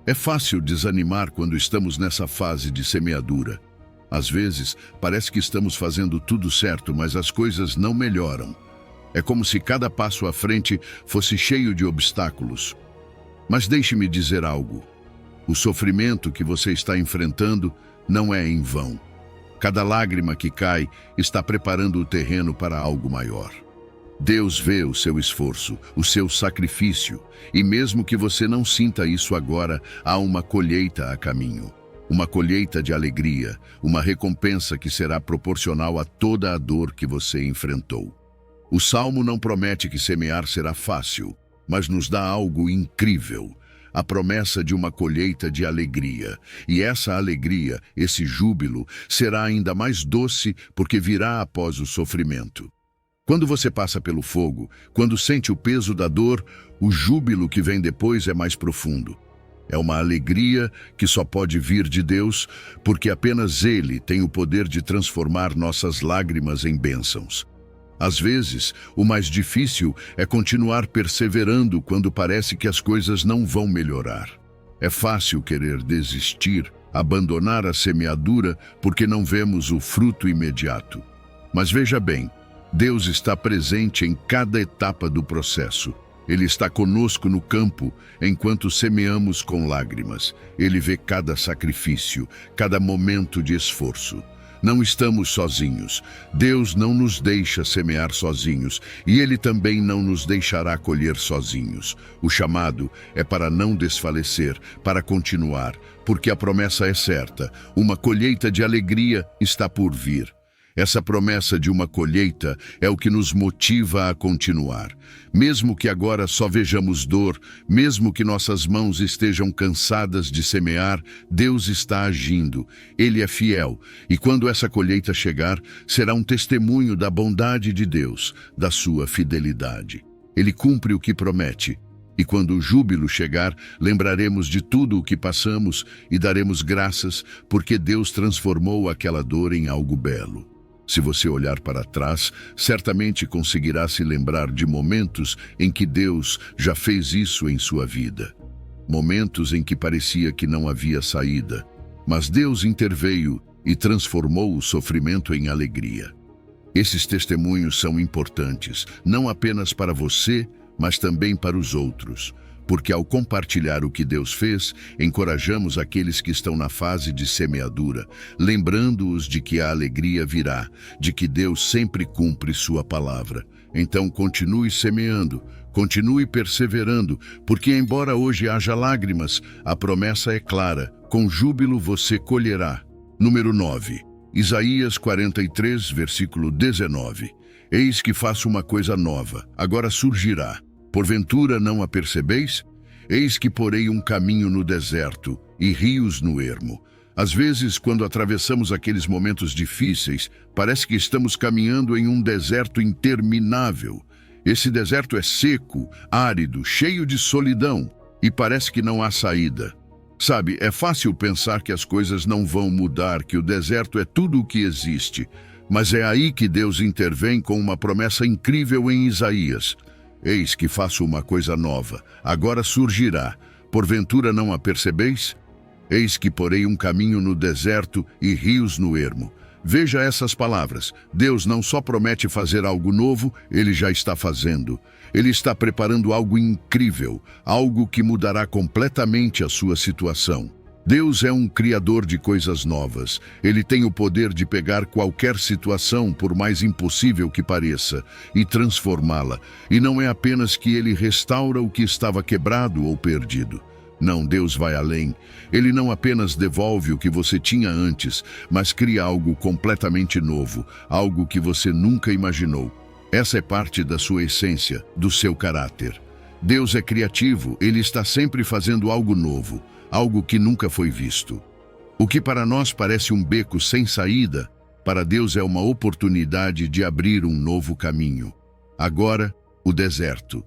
É fácil desanimar quando estamos nessa fase de semeadura. Às vezes, parece que estamos fazendo tudo certo, mas as coisas não melhoram. É como se cada passo à frente fosse cheio de obstáculos. Mas deixe-me dizer algo. O sofrimento que você está enfrentando não é em vão. Cada lágrima que cai está preparando o terreno para algo maior. Deus vê o seu esforço, o seu sacrifício, e mesmo que você não sinta isso agora, há uma colheita a caminho. Uma colheita de alegria, uma recompensa que será proporcional a toda a dor que você enfrentou. O Salmo não promete que semear será fácil, mas nos dá algo incrível, a promessa de uma colheita de alegria. E essa alegria, esse júbilo, será ainda mais doce porque virá após o sofrimento. Quando você passa pelo fogo, quando sente o peso da dor, o júbilo que vem depois é mais profundo. É uma alegria que só pode vir de Deus, porque apenas Ele tem o poder de transformar nossas lágrimas em bênçãos. Às vezes, o mais difícil é continuar perseverando quando parece que as coisas não vão melhorar. É fácil querer desistir, abandonar a semeadura porque não vemos o fruto imediato. Mas veja bem, Deus está presente em cada etapa do processo. Ele está conosco no campo, enquanto semeamos com lágrimas. Ele vê cada sacrifício, cada momento de esforço. Não estamos sozinhos. Deus não nos deixa semear sozinhos, e Ele também não nos deixará colher sozinhos. O chamado é para não desfalecer, para continuar, porque a promessa é certa. Uma colheita de alegria está por vir. Essa promessa de uma colheita é o que nos motiva a continuar. Mesmo que agora só vejamos dor, mesmo que nossas mãos estejam cansadas de semear, Deus está agindo. Ele é fiel. E quando essa colheita chegar, será um testemunho da bondade de Deus, da sua fidelidade. Ele cumpre o que promete. E quando o júbilo chegar, lembraremos de tudo o que passamos e daremos graças porque Deus transformou aquela dor em algo belo. Se você olhar para trás, certamente conseguirá se lembrar de momentos em que Deus já fez isso em sua vida. Momentos em que parecia que não havia saída, mas Deus interveio e transformou o sofrimento em alegria. Esses testemunhos são importantes, não apenas para você, mas também para os outros. Porque ao compartilhar o que Deus fez, encorajamos aqueles que estão na fase de semeadura, lembrando-os de que a alegria virá, de que Deus sempre cumpre sua palavra. Então continue semeando, continue perseverando, porque embora hoje haja lágrimas, a promessa é clara, com júbilo você colherá. Número 9. Isaías 43, versículo 19. Eis que faço uma coisa nova, agora surgirá. Porventura não a percebeis? Eis que porei um caminho no deserto e rios no ermo. Às vezes, quando atravessamos aqueles momentos difíceis, parece que estamos caminhando em um deserto interminável. Esse deserto é seco, árido, cheio de solidão e parece que não há saída. Sabe, é fácil pensar que as coisas não vão mudar, que o deserto é tudo o que existe. Mas é aí que Deus intervém com uma promessa incrível em Isaías. Eis que faço uma coisa nova, agora surgirá. Porventura não a percebeis? Eis que porei um caminho no deserto e rios no ermo. Veja essas palavras. Deus não só promete fazer algo novo, Ele já está fazendo. Ele está preparando algo incrível, algo que mudará completamente a sua situação. Deus é um criador de coisas novas. Ele tem o poder de pegar qualquer situação, por mais impossível que pareça, e transformá-la. E não é apenas que Ele restaura o que estava quebrado ou perdido. Não, Deus vai além. Ele não apenas devolve o que você tinha antes, mas cria algo completamente novo, algo que você nunca imaginou. Essa é parte da sua essência, do seu caráter. Deus é criativo, Ele está sempre fazendo algo novo, algo que nunca foi visto. O que para nós parece um beco sem saída, para Deus é uma oportunidade de abrir um novo caminho. Agora, o deserto.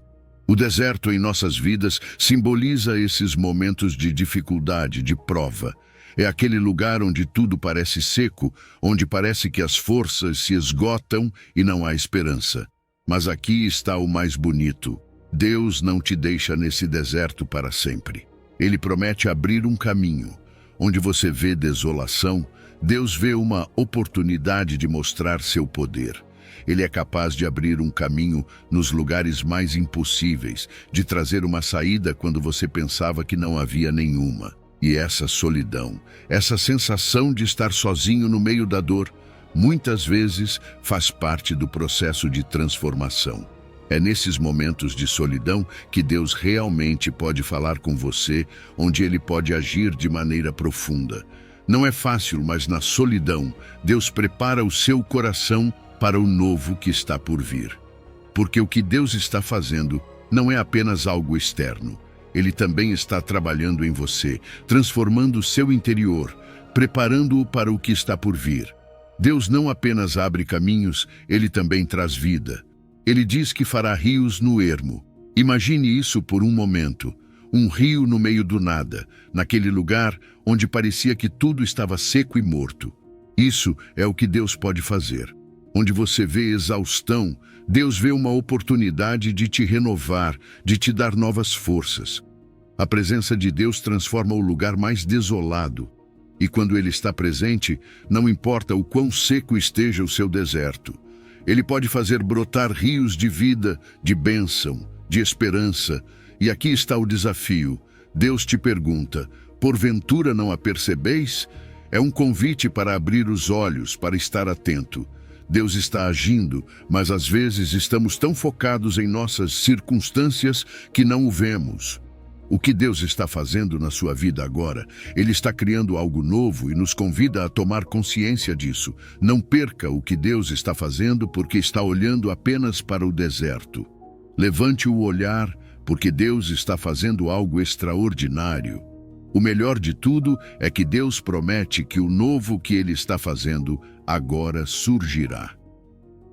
O deserto em nossas vidas simboliza esses momentos de dificuldade, de prova. É aquele lugar onde tudo parece seco, onde parece que as forças se esgotam e não há esperança. Mas aqui está o mais bonito. Deus não te deixa nesse deserto para sempre. Ele promete abrir um caminho. Onde você vê desolação, Deus vê uma oportunidade de mostrar seu poder. Ele é capaz de abrir um caminho nos lugares mais impossíveis, de trazer uma saída quando você pensava que não havia nenhuma. E essa solidão, essa sensação de estar sozinho no meio da dor, muitas vezes faz parte do processo de transformação. É nesses momentos de solidão que Deus realmente pode falar com você, onde Ele pode agir de maneira profunda. Não é fácil, mas na solidão, Deus prepara o seu coração para o novo que está por vir. Porque o que Deus está fazendo não é apenas algo externo. Ele também está trabalhando em você, transformando o seu interior, preparando-o para o que está por vir. Deus não apenas abre caminhos, Ele também traz vida. Ele diz que fará rios no ermo. Imagine isso por um momento. Um rio no meio do nada, naquele lugar onde parecia que tudo estava seco e morto. Isso é o que Deus pode fazer. Onde você vê exaustão, Deus vê uma oportunidade de te renovar, de te dar novas forças. A presença de Deus transforma o lugar mais desolado. E quando Ele está presente, não importa o quão seco esteja o seu deserto. Ele pode fazer brotar rios de vida, de bênção, de esperança. E aqui está o desafio. Deus te pergunta, porventura não a percebeis? É um convite para abrir os olhos, para estar atento. Deus está agindo, mas às vezes estamos tão focados em nossas circunstâncias que não o vemos. O que Deus está fazendo na sua vida agora? Ele está criando algo novo e nos convida a tomar consciência disso. Não perca o que Deus está fazendo porque está olhando apenas para o deserto. Levante o olhar, porque Deus está fazendo algo extraordinário. O melhor de tudo é que Deus promete que o novo que Ele está fazendo agora surgirá.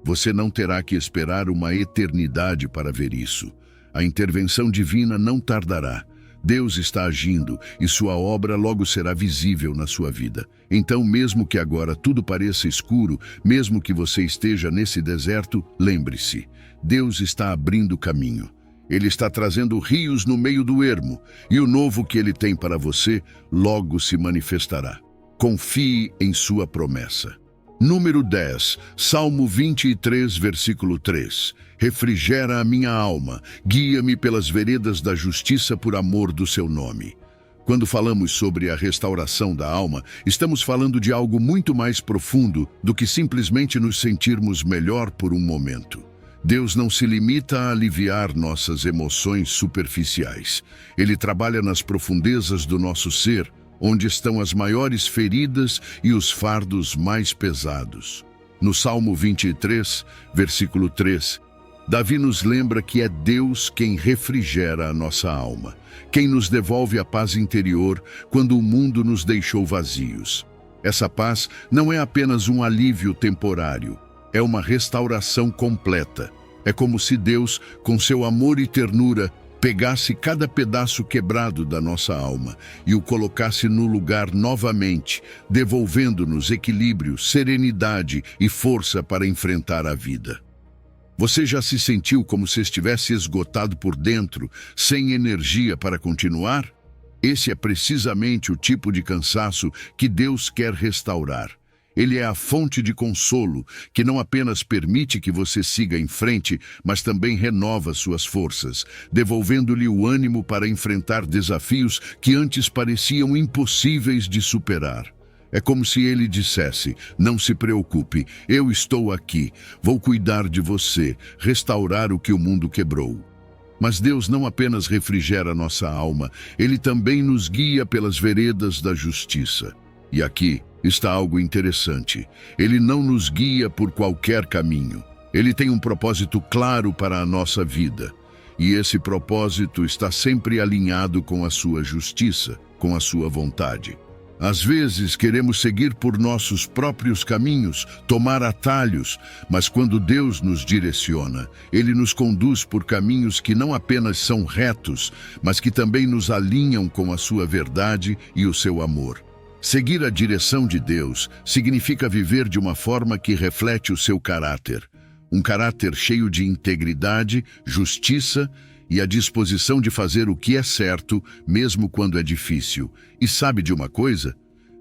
Você não terá que esperar uma eternidade para ver isso. A intervenção divina não tardará. Deus está agindo e sua obra logo será visível na sua vida. Então, mesmo que agora tudo pareça escuro, mesmo que você esteja nesse deserto, lembre-se, Deus está abrindo caminho. Ele está trazendo rios no meio do ermo, e o novo que Ele tem para você logo se manifestará. Confie em sua promessa. Número 10, Salmo 23, versículo 3. Refrigera a minha alma, guia-me pelas veredas da justiça por amor do seu nome. Quando falamos sobre a restauração da alma, estamos falando de algo muito mais profundo do que simplesmente nos sentirmos melhor por um momento. Deus não se limita a aliviar nossas emoções superficiais. Ele trabalha nas profundezas do nosso ser, onde estão as maiores feridas e os fardos mais pesados. No Salmo 23, versículo 3, Davi nos lembra que é Deus quem refrigera a nossa alma, quem nos devolve a paz interior quando o mundo nos deixou vazios. Essa paz não é apenas um alívio temporário, é uma restauração completa. É como se Deus, com seu amor e ternura, pegasse cada pedaço quebrado da nossa alma e o colocasse no lugar novamente, devolvendo-nos equilíbrio, serenidade e força para enfrentar a vida. Você já se sentiu como se estivesse esgotado por dentro, sem energia para continuar? Esse é precisamente o tipo de cansaço que Deus quer restaurar. Ele é a fonte de consolo, que não apenas permite que você siga em frente, mas também renova suas forças, devolvendo-lhe o ânimo para enfrentar desafios que antes pareciam impossíveis de superar. É como se ele dissesse: não se preocupe, eu estou aqui, vou cuidar de você, restaurar o que o mundo quebrou. Mas Deus não apenas refrigera nossa alma, Ele também nos guia pelas veredas da justiça. E aqui está algo interessante. Ele não nos guia por qualquer caminho. Ele tem um propósito claro para a nossa vida. E esse propósito está sempre alinhado com a sua justiça, com a sua vontade. Às vezes queremos seguir por nossos próprios caminhos, tomar atalhos, mas quando Deus nos direciona, Ele nos conduz por caminhos que não apenas são retos, mas que também nos alinham com a sua verdade e o seu amor. Seguir a direção de Deus significa viver de uma forma que reflete o seu caráter. Um caráter cheio de integridade, justiça e a disposição de fazer o que é certo, mesmo quando é difícil. E sabe de uma coisa?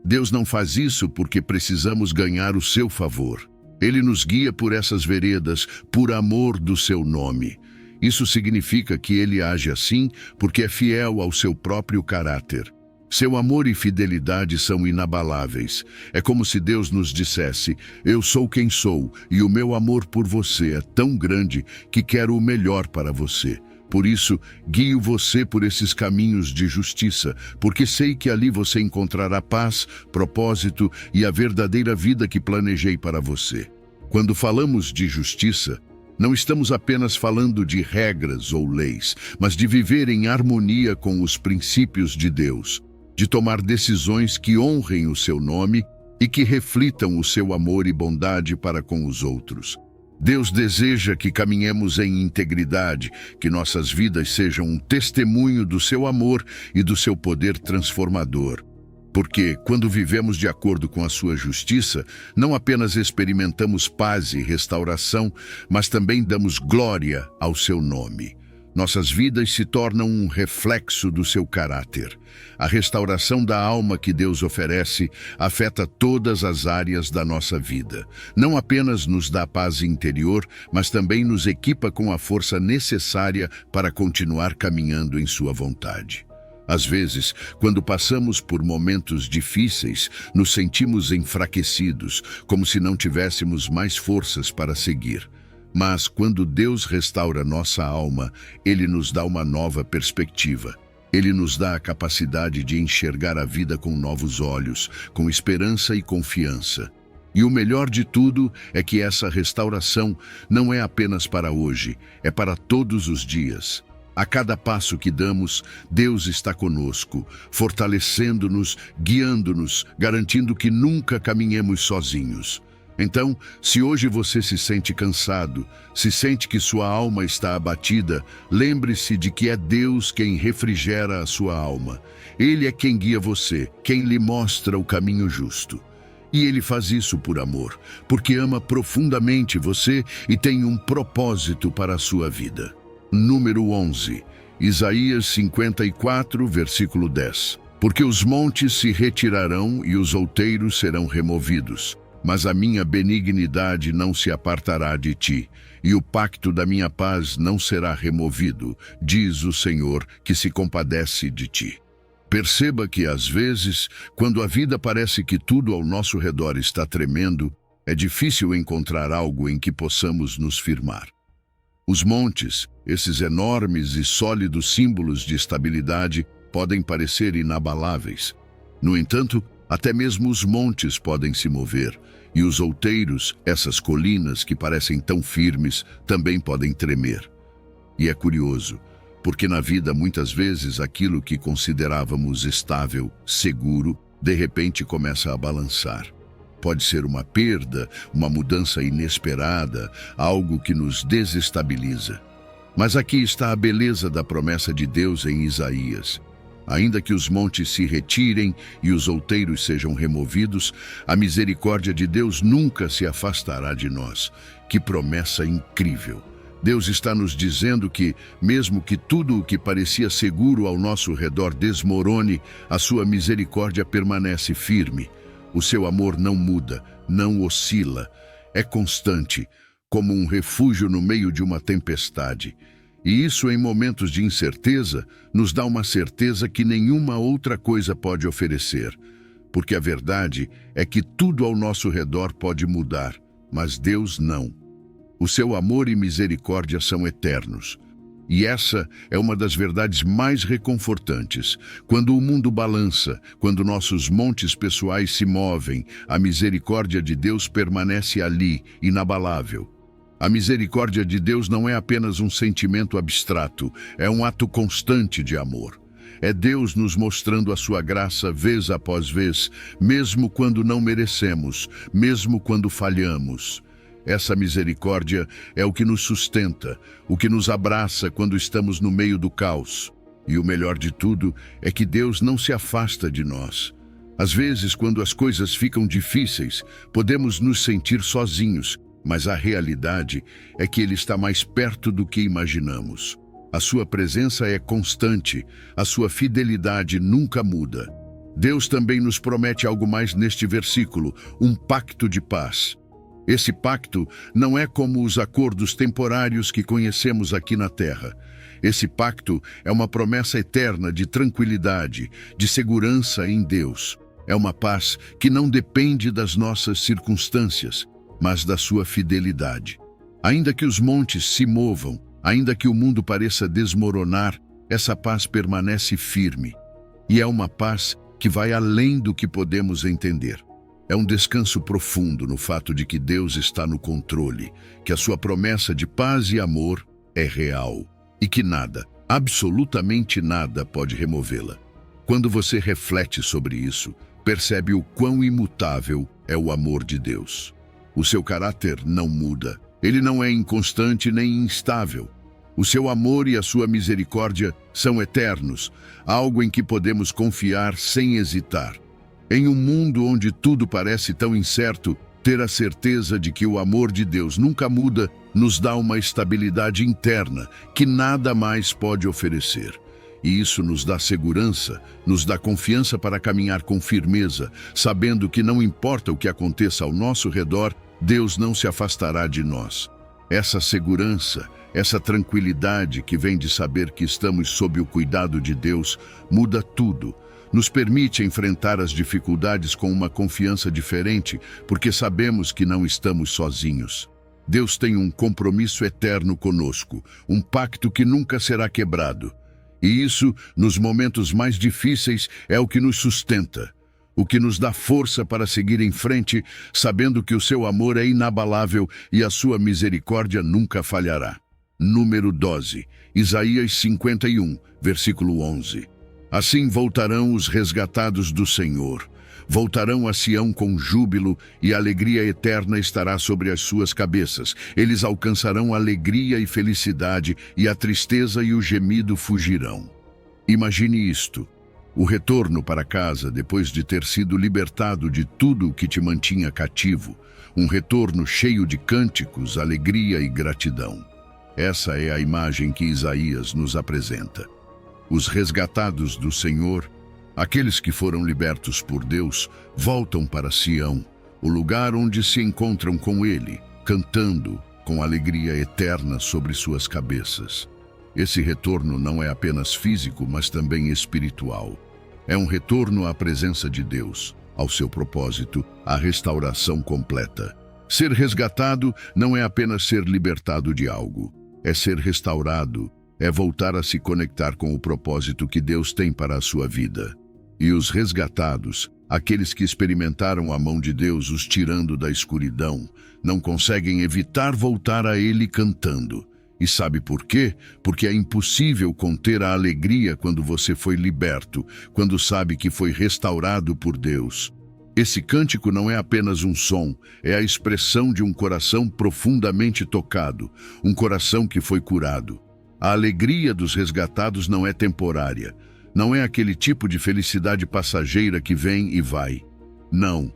Deus não faz isso porque precisamos ganhar o seu favor. Ele nos guia por essas veredas, por amor do seu nome. Isso significa que ele age assim porque é fiel ao seu próprio caráter. Seu amor e fidelidade são inabaláveis. É como se Deus nos dissesse: eu sou quem sou e o meu amor por você é tão grande que quero o melhor para você. Por isso, guio você por esses caminhos de justiça, porque sei que ali você encontrará paz, propósito e a verdadeira vida que planejei para você. Quando falamos de justiça, não estamos apenas falando de regras ou leis, mas de viver em harmonia com os princípios de Deus, de tomar decisões que honrem o seu nome e que reflitam o seu amor e bondade para com os outros. Deus deseja que caminhemos em integridade, que nossas vidas sejam um testemunho do seu amor e do seu poder transformador. Porque, quando vivemos de acordo com a sua justiça, não apenas experimentamos paz e restauração, mas também damos glória ao seu nome. Nossas vidas se tornam um reflexo do seu caráter. A restauração da alma que Deus oferece afeta todas as áreas da nossa vida. Não apenas nos dá paz interior, mas também nos equipa com a força necessária para continuar caminhando em sua vontade. Às vezes, quando passamos por momentos difíceis, nos sentimos enfraquecidos, como se não tivéssemos mais forças para seguir. Mas, quando Deus restaura nossa alma, Ele nos dá uma nova perspectiva. Ele nos dá a capacidade de enxergar a vida com novos olhos, com esperança e confiança. E o melhor de tudo é que essa restauração não é apenas para hoje, é para todos os dias. A cada passo que damos, Deus está conosco, fortalecendo-nos, guiando-nos, garantindo que nunca caminhemos sozinhos. Então, se hoje você se sente cansado, se sente que sua alma está abatida, lembre-se de que é Deus quem refrigera a sua alma. Ele é quem guia você, quem lhe mostra o caminho justo. E Ele faz isso por amor, porque ama profundamente você e tem um propósito para a sua vida. Número 11, Isaías 54, versículo 10. Porque os montes se retirarão e os outeiros serão removidos. Mas a minha benignidade não se apartará de ti, e o pacto da minha paz não será removido, diz o Senhor, que se compadece de ti. Perceba que, às vezes, quando a vida parece que tudo ao nosso redor está tremendo, é difícil encontrar algo em que possamos nos firmar. Os montes, esses enormes e sólidos símbolos de estabilidade, podem parecer inabaláveis. No entanto, até mesmo os montes podem se mover, e os outeiros, essas colinas que parecem tão firmes, também podem tremer. E é curioso, porque na vida muitas vezes aquilo que considerávamos estável, seguro, de repente começa a balançar. Pode ser uma perda, uma mudança inesperada, algo que nos desestabiliza. Mas aqui está a beleza da promessa de Deus em Isaías. Ainda que os montes se retirem e os outeiros sejam removidos, a misericórdia de Deus nunca se afastará de nós. Que promessa incrível! Deus está nos dizendo que, mesmo que tudo o que parecia seguro ao nosso redor desmorone, a sua misericórdia permanece firme. O seu amor não muda, não oscila, é constante, como um refúgio no meio de uma tempestade. E isso, em momentos de incerteza, nos dá uma certeza que nenhuma outra coisa pode oferecer. Porque a verdade é que tudo ao nosso redor pode mudar, mas Deus não. O seu amor e misericórdia são eternos. E essa é uma das verdades mais reconfortantes. Quando o mundo balança, quando nossos montes pessoais se movem, a misericórdia de Deus permanece ali, inabalável. A misericórdia de Deus não é apenas um sentimento abstrato, é um ato constante de amor. É Deus nos mostrando a sua graça vez após vez, mesmo quando não merecemos, mesmo quando falhamos. Essa misericórdia é o que nos sustenta, o que nos abraça quando estamos no meio do caos. E o melhor de tudo é que Deus não se afasta de nós. Às vezes, quando as coisas ficam difíceis, podemos nos sentir sozinhos, mas a realidade é que Ele está mais perto do que imaginamos. A sua presença é constante, a sua fidelidade nunca muda. Deus também nos promete algo mais neste versículo, um pacto de paz. Esse pacto não é como os acordos temporários que conhecemos aqui na Terra. Esse pacto é uma promessa eterna de tranquilidade, de segurança em Deus. É uma paz que não depende das nossas circunstâncias, mas da sua fidelidade. Ainda que os montes se movam, ainda que o mundo pareça desmoronar, essa paz permanece firme. E é uma paz que vai além do que podemos entender. É um descanso profundo no fato de que Deus está no controle, que a sua promessa de paz e amor é real e que nada, absolutamente nada, pode removê-la. Quando você reflete sobre isso, percebe o quão imutável é o amor de Deus. O seu caráter não muda, ele não é inconstante nem instável. O seu amor e a sua misericórdia são eternos, algo em que podemos confiar sem hesitar. Em um mundo onde tudo parece tão incerto, ter a certeza de que o amor de Deus nunca muda nos dá uma estabilidade interna que nada mais pode oferecer. E isso nos dá segurança, nos dá confiança para caminhar com firmeza, sabendo que não importa o que aconteça ao nosso redor, Deus não se afastará de nós. Essa segurança, essa tranquilidade que vem de saber que estamos sob o cuidado de Deus, muda tudo. Nos permite enfrentar as dificuldades com uma confiança diferente, porque sabemos que não estamos sozinhos. Deus tem um compromisso eterno conosco, um pacto que nunca será quebrado. E isso, nos momentos mais difíceis, é o que nos sustenta, o que nos dá força para seguir em frente, sabendo que o seu amor é inabalável e a sua misericórdia nunca falhará. Número 12, Isaías 51, versículo 11. Assim voltarão os resgatados do Senhor. Voltarão a Sião com júbilo e alegria eterna estará sobre as suas cabeças. Eles alcançarão alegria e felicidade e a tristeza e o gemido fugirão. Imagine isto, o retorno para casa depois de ter sido libertado de tudo o que te mantinha cativo. Um retorno cheio de cânticos, alegria e gratidão. Essa é a imagem que Isaías nos apresenta. Os resgatados do Senhor, aqueles que foram libertos por Deus, voltam para Sião, o lugar onde se encontram com Ele, cantando com alegria eterna sobre suas cabeças. Esse retorno não é apenas físico, mas também espiritual. É um retorno à presença de Deus, ao seu propósito, à restauração completa. Ser resgatado não é apenas ser libertado de algo, é ser restaurado, é voltar a se conectar com o propósito que Deus tem para a sua vida. E os resgatados, aqueles que experimentaram a mão de Deus os tirando da escuridão, não conseguem evitar voltar a Ele cantando. E sabe por quê? Porque é impossível conter a alegria quando você foi liberto, quando sabe que foi restaurado por Deus. Esse cântico não é apenas um som, é a expressão de um coração profundamente tocado, um coração que foi curado. A alegria dos resgatados não é temporária, não é aquele tipo de felicidade passageira que vem e vai. Não,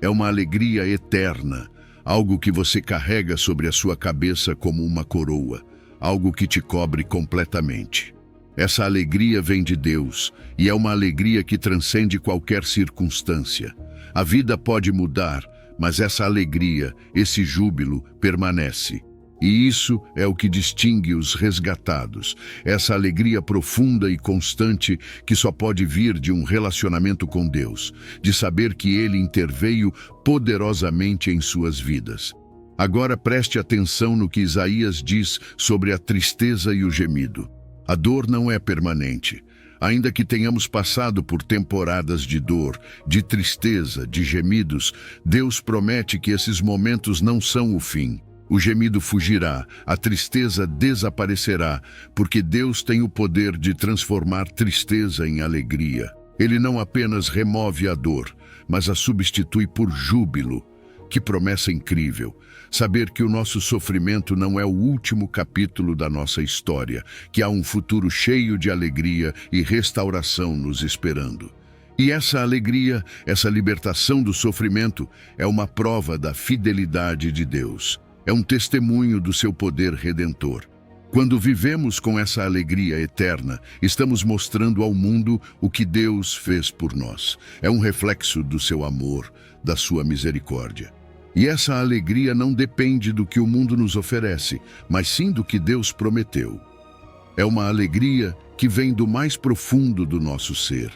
é uma alegria eterna, algo que você carrega sobre a sua cabeça como uma coroa, algo que te cobre completamente. Essa alegria vem de Deus e é uma alegria que transcende qualquer circunstância. A vida pode mudar, mas essa alegria, esse júbilo, permanece. E isso é o que distingue os resgatados, essa alegria profunda e constante que só pode vir de um relacionamento com Deus, de saber que Ele interveio poderosamente em suas vidas. Agora preste atenção no que Isaías diz sobre a tristeza e o gemido. A dor não é permanente. Ainda que tenhamos passado por temporadas de dor, de tristeza, de gemidos, Deus promete que esses momentos não são o fim. O gemido fugirá, a tristeza desaparecerá, porque Deus tem o poder de transformar tristeza em alegria. Ele não apenas remove a dor, mas a substitui por júbilo. Que promessa incrível! Saber que o nosso sofrimento não é o último capítulo da nossa história, que há um futuro cheio de alegria e restauração nos esperando. E essa alegria, essa libertação do sofrimento, é uma prova da fidelidade de Deus. É um testemunho do seu poder redentor. Quando vivemos com essa alegria eterna, estamos mostrando ao mundo o que Deus fez por nós. É um reflexo do seu amor, da sua misericórdia. E essa alegria não depende do que o mundo nos oferece, mas sim do que Deus prometeu. É uma alegria que vem do mais profundo do nosso ser,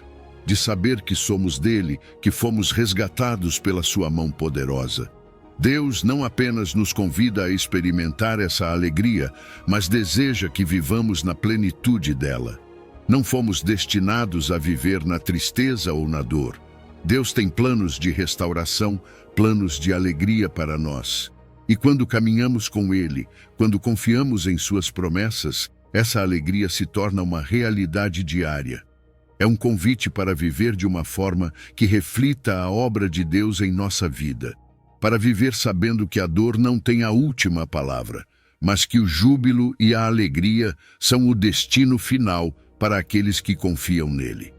de saber que somos dele, que fomos resgatados pela sua mão poderosa. Deus não apenas nos convida a experimentar essa alegria, mas deseja que vivamos na plenitude dela. Não fomos destinados a viver na tristeza ou na dor. Deus tem planos de restauração, planos de alegria para nós. E quando caminhamos com Ele, quando confiamos em suas promessas, essa alegria se torna uma realidade diária. É um convite para viver de uma forma que reflita a obra de Deus em nossa vida. Para viver sabendo que a dor não tem a última palavra, mas que o júbilo e a alegria são o destino final para aqueles que confiam nele.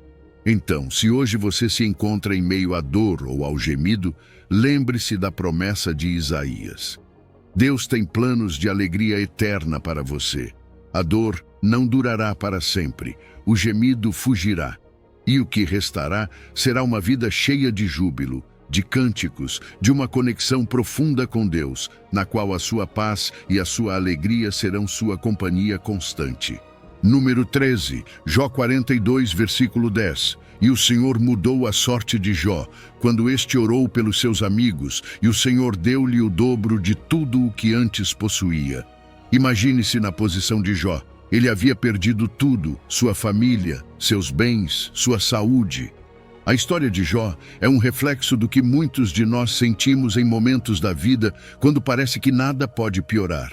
Então, se hoje você se encontra em meio à dor ou ao gemido, lembre-se da promessa de Isaías. Deus tem planos de alegria eterna para você. A dor não durará para sempre, o gemido fugirá, e o que restará será uma vida cheia de júbilo, de cânticos, de uma conexão profunda com Deus, na qual a sua paz e a sua alegria serão sua companhia constante. Número 13, Jó 42, versículo 10. E o Senhor mudou a sorte de Jó, quando este orou pelos seus amigos, e o Senhor deu-lhe o dobro de tudo o que antes possuía. Imagine-se na posição de Jó. Ele havia perdido tudo, sua família, seus bens, sua saúde. A história de Jó é um reflexo do que muitos de nós sentimos em momentos da vida quando parece que nada pode piorar.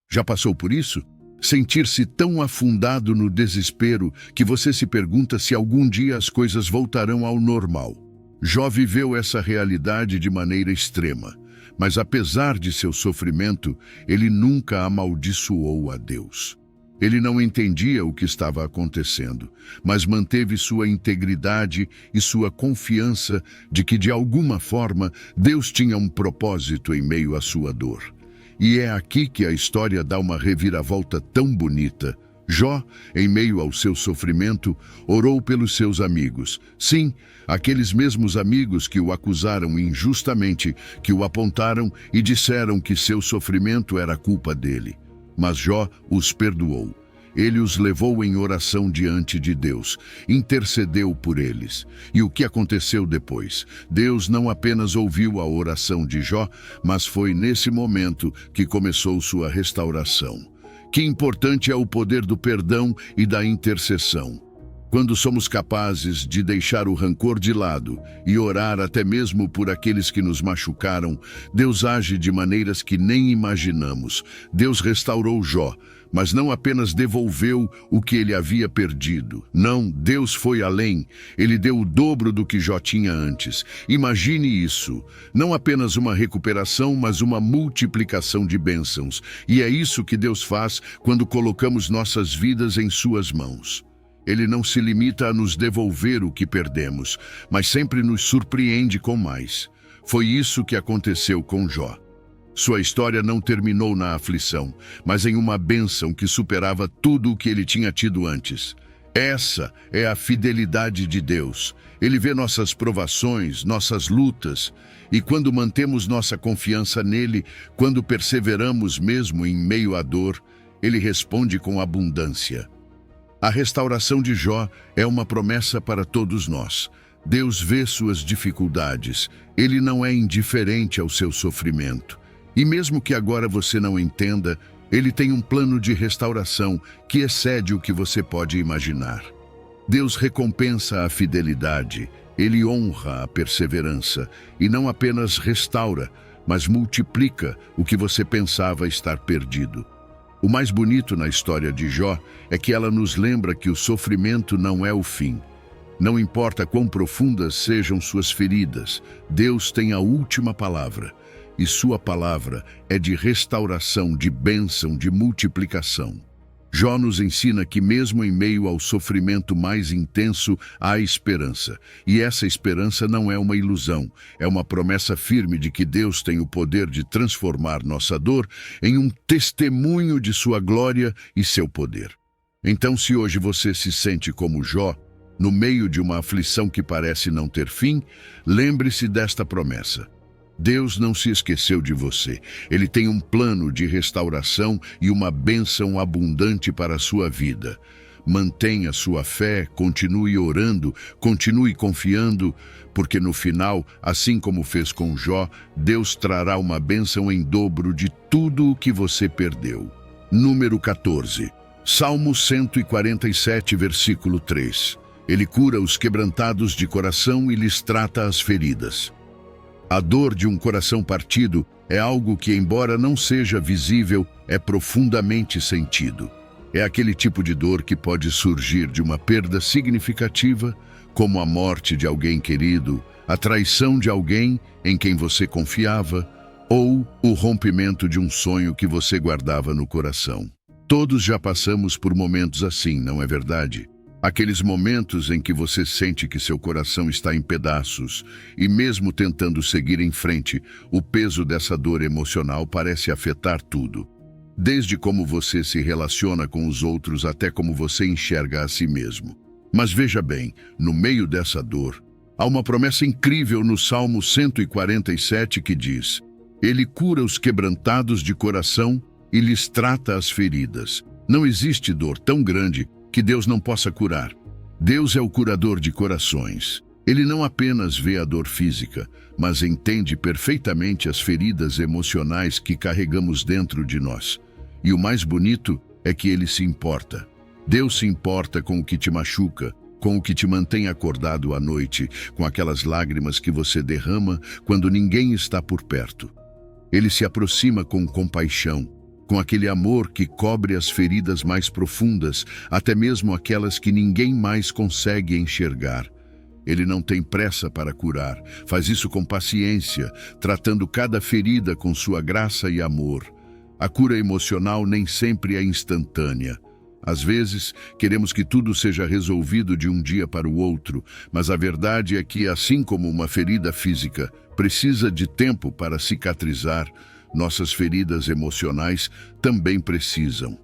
Já passou por isso? Sentir-se tão afundado no desespero que você se pergunta se algum dia as coisas voltarão ao normal. Jó viveu essa realidade de maneira extrema, mas apesar de seu sofrimento, ele nunca amaldiçoou a Deus. Ele não entendia o que estava acontecendo, mas manteve sua integridade e sua confiança de que, de alguma forma, Deus tinha um propósito em meio à sua dor. E é aqui que a história dá uma reviravolta tão bonita. Jó, em meio ao seu sofrimento, orou pelos seus amigos. Sim, aqueles mesmos amigos que o acusaram injustamente, que o apontaram e disseram que seu sofrimento era culpa dele. Mas Jó os perdoou. Ele os levou em oração diante de Deus, intercedeu por eles. E o que aconteceu depois? Deus não apenas ouviu a oração de Jó, mas foi nesse momento que começou sua restauração. Que importante é o poder do perdão e da intercessão. Quando somos capazes de deixar o rancor de lado e orar até mesmo por aqueles que nos machucaram, Deus age de maneiras que nem imaginamos. Deus restaurou Jó, mas não apenas devolveu o que ele havia perdido. Não, Deus foi além. Ele deu o dobro do que Jó tinha antes. Imagine isso. Não apenas uma recuperação, mas uma multiplicação de bênçãos. E é isso que Deus faz quando colocamos nossas vidas em suas mãos. Ele não se limita a nos devolver o que perdemos, mas sempre nos surpreende com mais. Foi isso que aconteceu com Jó. Sua história não terminou na aflição, mas em uma bênção que superava tudo o que ele tinha tido antes. Essa é a fidelidade de Deus. Ele vê nossas provações, nossas lutas, e quando mantemos nossa confiança nele, quando perseveramos mesmo em meio à dor, ele responde com abundância. A restauração de Jó é uma promessa para todos nós. Deus vê suas dificuldades, ele não é indiferente ao seu sofrimento. E mesmo que agora você não entenda, ele tem um plano de restauração que excede o que você pode imaginar. Deus recompensa a fidelidade, ele honra a perseverança e não apenas restaura, mas multiplica o que você pensava estar perdido. O mais bonito na história de Jó é que ela nos lembra que o sofrimento não é o fim. Não importa quão profundas sejam suas feridas, Deus tem a última palavra. E sua palavra é de restauração, de bênção, de multiplicação. Jó nos ensina que mesmo em meio ao sofrimento mais intenso, há esperança. E essa esperança não é uma ilusão, é uma promessa firme de que Deus tem o poder de transformar nossa dor em um testemunho de sua glória e seu poder. Então, se hoje você se sente como Jó, no meio de uma aflição que parece não ter fim, lembre-se desta promessa. Deus não se esqueceu de você. Ele tem um plano de restauração e uma bênção abundante para a sua vida. Mantenha sua fé, continue orando, continue confiando, porque no final, assim como fez com Jó, Deus trará uma bênção em dobro de tudo o que você perdeu. Número 14. Salmo 147, versículo 3. Ele cura os quebrantados de coração e lhes trata as feridas. A dor de um coração partido é algo que, embora não seja visível, é profundamente sentido. É aquele tipo de dor que pode surgir de uma perda significativa, como a morte de alguém querido, a traição de alguém em quem você confiava, ou o rompimento de um sonho que você guardava no coração. Todos já passamos por momentos assim, não é verdade? Aqueles momentos em que você sente que seu coração está em pedaços e mesmo tentando seguir em frente, o peso dessa dor emocional parece afetar tudo. Desde como você se relaciona com os outros até como você enxerga a si mesmo. Mas veja bem, no meio dessa dor, há uma promessa incrível no Salmo 147 que diz: Ele cura os quebrantados de coração e lhes trata as feridas. Não existe dor tão grande que Deus não possa curar. Deus é o curador de corações. Ele não apenas vê a dor física, mas entende perfeitamente as feridas emocionais que carregamos dentro de nós. E o mais bonito é que ele se importa. Deus se importa com o que te machuca, com o que te mantém acordado à noite, com aquelas lágrimas que você derrama quando ninguém está por perto. Ele se aproxima com compaixão, com aquele amor que cobre as feridas mais profundas, até mesmo aquelas que ninguém mais consegue enxergar. Ele não tem pressa para curar, faz isso com paciência, tratando cada ferida com sua graça e amor. A cura emocional nem sempre é instantânea. Às vezes, queremos que tudo seja resolvido de um dia para o outro, mas a verdade é que, assim como uma ferida física precisa de tempo para cicatrizar, nossas feridas emocionais também precisam.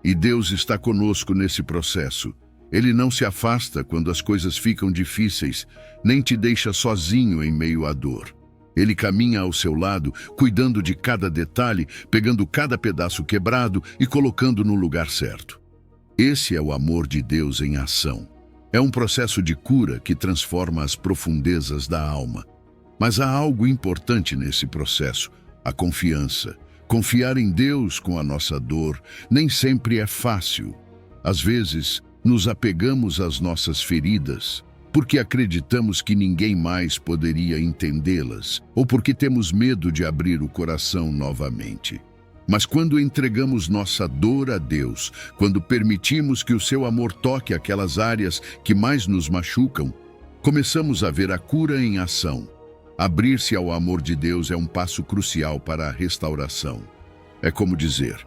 E Deus está conosco nesse processo. Ele não se afasta quando as coisas ficam difíceis, nem te deixa sozinho em meio à dor. Ele caminha ao seu lado, cuidando de cada detalhe, pegando cada pedaço quebrado e colocando no lugar certo. Esse é o amor de Deus em ação. É um processo de cura que transforma as profundezas da alma. Mas há algo importante nesse processo: a confiança. Confiar em Deus com a nossa dor nem sempre é fácil. Às vezes, nos apegamos às nossas feridas porque acreditamos que ninguém mais poderia entendê-las, ou porque temos medo de abrir o coração novamente. Mas quando entregamos nossa dor a Deus, quando permitimos que o seu amor toque aquelas áreas que mais nos machucam, começamos a ver a cura em ação. Abrir-se ao amor de Deus é um passo crucial para a restauração. É como dizer: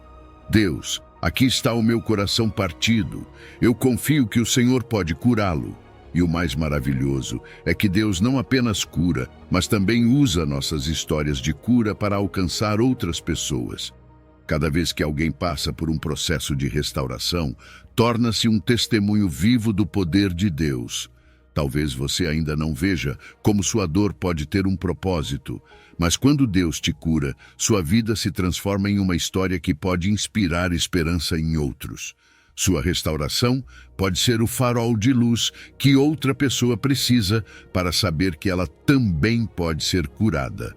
Deus, aqui está o meu coração partido. Eu confio que o Senhor pode curá-lo. E o mais maravilhoso é que Deus não apenas cura, mas também usa nossas histórias de cura para alcançar outras pessoas. Cada vez que alguém passa por um processo de restauração, torna-se um testemunho vivo do poder de Deus. Talvez você ainda não veja como sua dor pode ter um propósito, mas quando Deus te cura, sua vida se transforma em uma história que pode inspirar esperança em outros. Sua restauração pode ser o farol de luz que outra pessoa precisa para saber que ela também pode ser curada.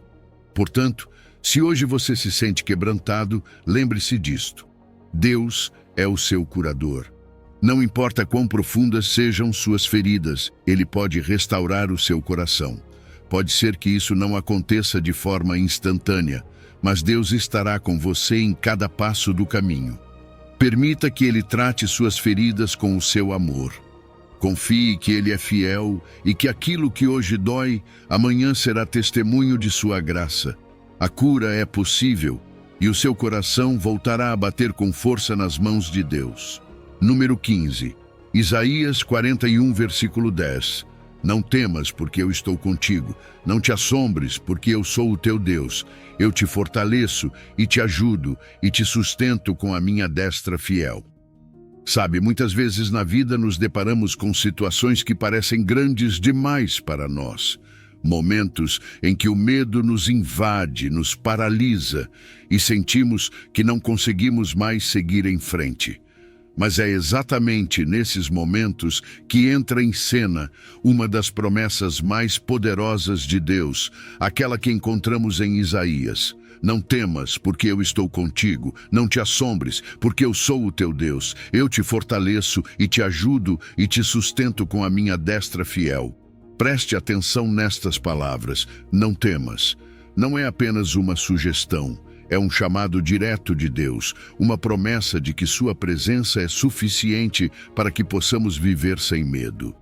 Portanto, se hoje você se sente quebrantado, lembre-se disto: Deus é o seu curador. Não importa quão profundas sejam suas feridas, Ele pode restaurar o seu coração. Pode ser que isso não aconteça de forma instantânea, mas Deus estará com você em cada passo do caminho. Permita que Ele trate suas feridas com o seu amor. Confie que Ele é fiel e que aquilo que hoje dói, amanhã será testemunho de sua graça. A cura é possível e o seu coração voltará a bater com força nas mãos de Deus. Número 15. Isaías 41, versículo 10. Não temas, porque eu estou contigo. Não te assombres, porque eu sou o teu Deus. Eu te fortaleço e te ajudo e te sustento com a minha destra fiel. Sabe, muitas vezes na vida nos deparamos com situações que parecem grandes demais para nós. Momentos em que o medo nos invade, nos paralisa e sentimos que não conseguimos mais seguir em frente. Mas é exatamente nesses momentos que entra em cena uma das promessas mais poderosas de Deus, aquela que encontramos em Isaías. Não temas, porque eu estou contigo. Não te assombres, porque eu sou o teu Deus. Eu te fortaleço e te ajudo e te sustento com a minha destra fiel. Preste atenção nestas palavras. Não temas. Não é apenas uma sugestão. É um chamado direto de Deus, uma promessa de que sua presença é suficiente para que possamos viver sem medo.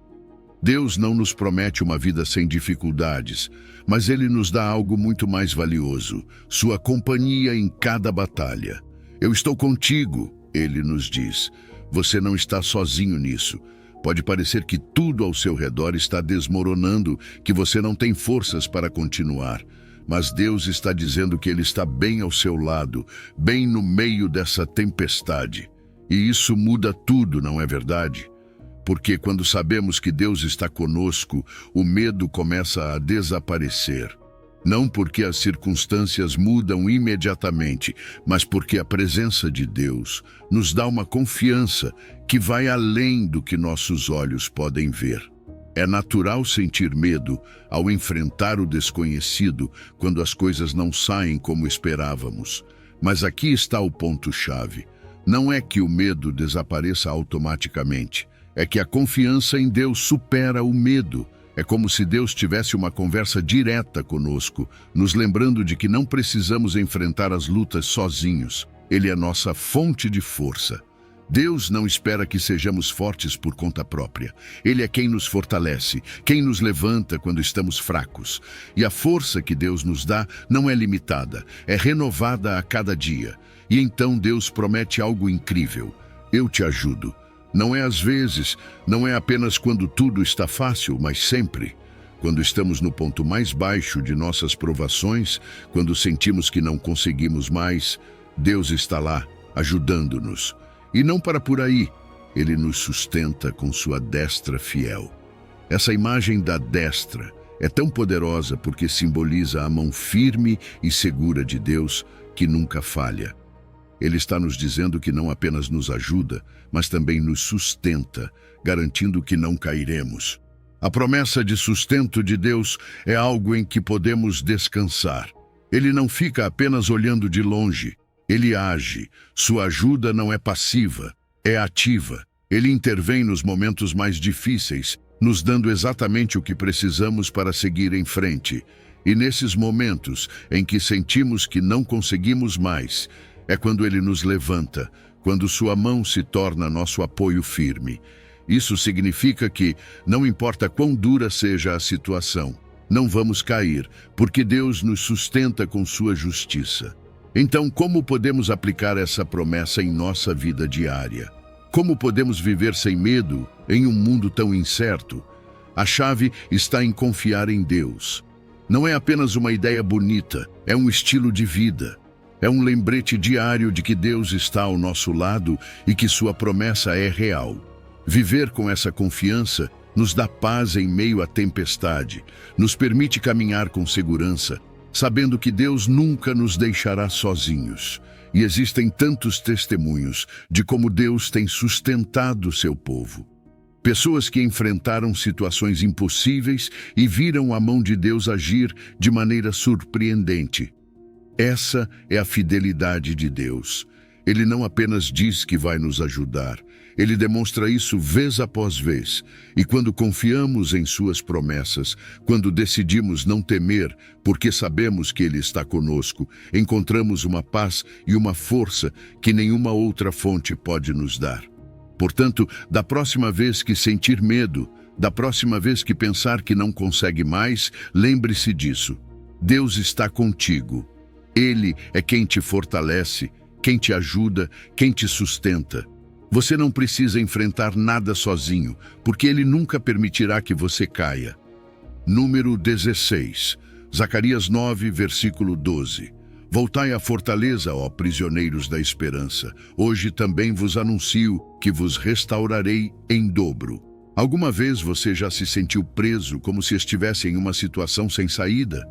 Deus não nos promete uma vida sem dificuldades, mas Ele nos dá algo muito mais valioso, sua companhia em cada batalha. Eu estou contigo, Ele nos diz. Você não está sozinho nisso. Pode parecer que tudo ao seu redor está desmoronando, que você não tem forças para continuar. Mas Deus está dizendo que Ele está bem ao seu lado, bem no meio dessa tempestade. E isso muda tudo, não é verdade? Porque quando sabemos que Deus está conosco, o medo começa a desaparecer. Não porque as circunstâncias mudam imediatamente, mas porque a presença de Deus nos dá uma confiança que vai além do que nossos olhos podem ver. É natural sentir medo ao enfrentar o desconhecido quando as coisas não saem como esperávamos. Mas aqui está o ponto-chave. Não é que o medo desapareça automaticamente. É que a confiança em Deus supera o medo. É como se Deus tivesse uma conversa direta conosco, nos lembrando de que não precisamos enfrentar as lutas sozinhos. Ele é nossa fonte de força. Deus não espera que sejamos fortes por conta própria. Ele é quem nos fortalece, quem nos levanta quando estamos fracos. E a força que Deus nos dá não é limitada, é renovada a cada dia. E então Deus promete algo incrível. Eu te ajudo. Não é às vezes, não é apenas quando tudo está fácil, mas sempre. Quando estamos no ponto mais baixo de nossas provações, quando sentimos que não conseguimos mais, Deus está lá, ajudando-nos. E não para por aí, Ele nos sustenta com sua destra fiel. Essa imagem da destra é tão poderosa porque simboliza a mão firme e segura de Deus que nunca falha. Ele está nos dizendo que não apenas nos ajuda, mas também nos sustenta, garantindo que não cairemos. A promessa de sustento de Deus é algo em que podemos descansar. Ele não fica apenas olhando de longe. Ele age. Sua ajuda não é passiva, é ativa. Ele intervém nos momentos mais difíceis, nos dando exatamente o que precisamos para seguir em frente. E nesses momentos em que sentimos que não conseguimos mais, é quando Ele nos levanta, quando sua mão se torna nosso apoio firme. Isso significa que, não importa quão dura seja a situação, não vamos cair, porque Deus nos sustenta com sua justiça. Então, como podemos aplicar essa promessa em nossa vida diária? Como podemos viver sem medo em um mundo tão incerto? A chave está em confiar em Deus. Não é apenas uma ideia bonita, é um estilo de vida. É um lembrete diário de que Deus está ao nosso lado e que sua promessa é real. Viver com essa confiança nos dá paz em meio à tempestade, nos permite caminhar com segurança, sabendo que Deus nunca nos deixará sozinhos. E existem tantos testemunhos de como Deus tem sustentado seu povo. Pessoas que enfrentaram situações impossíveis e viram a mão de Deus agir de maneira surpreendente. Essa é a fidelidade de Deus. Ele não apenas diz que vai nos ajudar, ele demonstra isso vez após vez. E quando confiamos em suas promessas, quando decidimos não temer, porque sabemos que ele está conosco, encontramos uma paz e uma força que nenhuma outra fonte pode nos dar. Portanto, da próxima vez que sentir medo, da próxima vez que pensar que não consegue mais, lembre-se disso. Deus está contigo. Ele é quem te fortalece, quem te ajuda, quem te sustenta. Você não precisa enfrentar nada sozinho, porque Ele nunca permitirá que você caia. Número 16, Zacarias 9, versículo 12. Voltai à fortaleza, ó prisioneiros da esperança. Hoje também vos anuncio que vos restaurarei em dobro. Alguma vez você já se sentiu preso, como se estivesse em uma situação sem saída?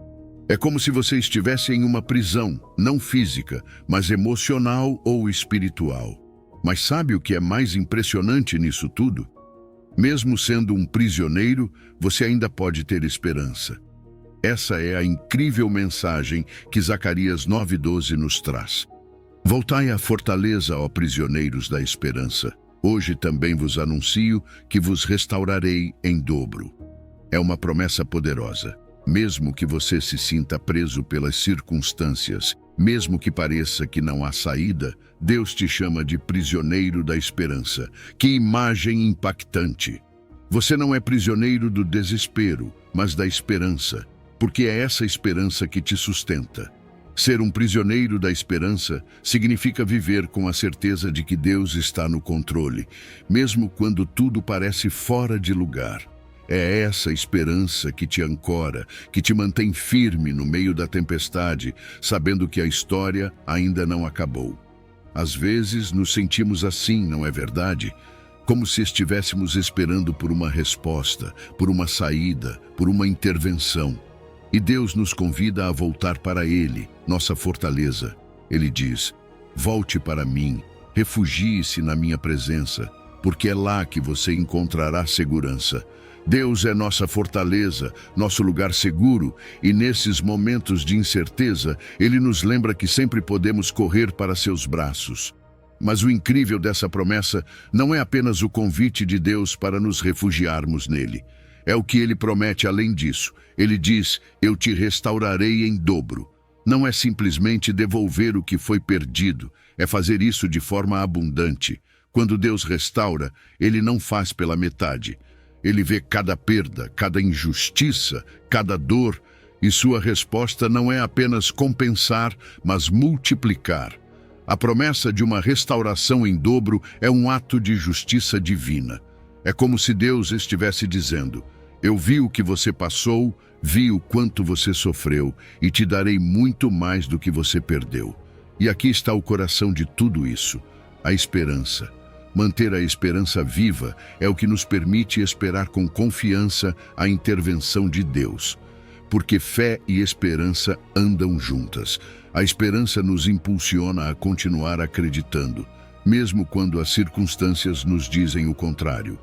É como se você estivesse em uma prisão, não física, mas emocional ou espiritual. Mas sabe o que é mais impressionante nisso tudo? Mesmo sendo um prisioneiro, você ainda pode ter esperança. Essa é a incrível mensagem que Zacarias 9:12 nos traz. Voltai à fortaleza, ó prisioneiros da esperança. Hoje também vos anuncio que vos restaurarei em dobro. É uma promessa poderosa. Mesmo que você se sinta preso pelas circunstâncias, mesmo que pareça que não há saída, Deus te chama de prisioneiro da esperança. Que imagem impactante! Você não é prisioneiro do desespero, mas da esperança, porque é essa esperança que te sustenta. Ser um prisioneiro da esperança significa viver com a certeza de que Deus está no controle, mesmo quando tudo parece fora de lugar. É essa esperança que te ancora, que te mantém firme no meio da tempestade, sabendo que a história ainda não acabou. Às vezes nos sentimos assim, não é verdade? Como se estivéssemos esperando por uma resposta, por uma saída, por uma intervenção. E Deus nos convida a voltar para Ele, nossa fortaleza. Ele diz: volte para mim, refugie-se na minha presença, porque é lá que você encontrará segurança. Deus é nossa fortaleza, nosso lugar seguro, e nesses momentos de incerteza, Ele nos lembra que sempre podemos correr para seus braços. Mas o incrível dessa promessa não é apenas o convite de Deus para nos refugiarmos nele. É o que Ele promete além disso. Ele diz: eu te restaurarei em dobro. Não é simplesmente devolver o que foi perdido, é fazer isso de forma abundante. Quando Deus restaura, Ele não faz pela metade. Ele vê cada perda, cada injustiça, cada dor, e sua resposta não é apenas compensar, mas multiplicar. A promessa de uma restauração em dobro é um ato de justiça divina. É como se Deus estivesse dizendo: eu vi o que você passou, vi o quanto você sofreu, e te darei muito mais do que você perdeu. E aqui está o coração de tudo isso: a esperança. Manter a esperança viva é o que nos permite esperar com confiança a intervenção de Deus. Porque fé e esperança andam juntas. A esperança nos impulsiona a continuar acreditando, mesmo quando as circunstâncias nos dizem o contrário.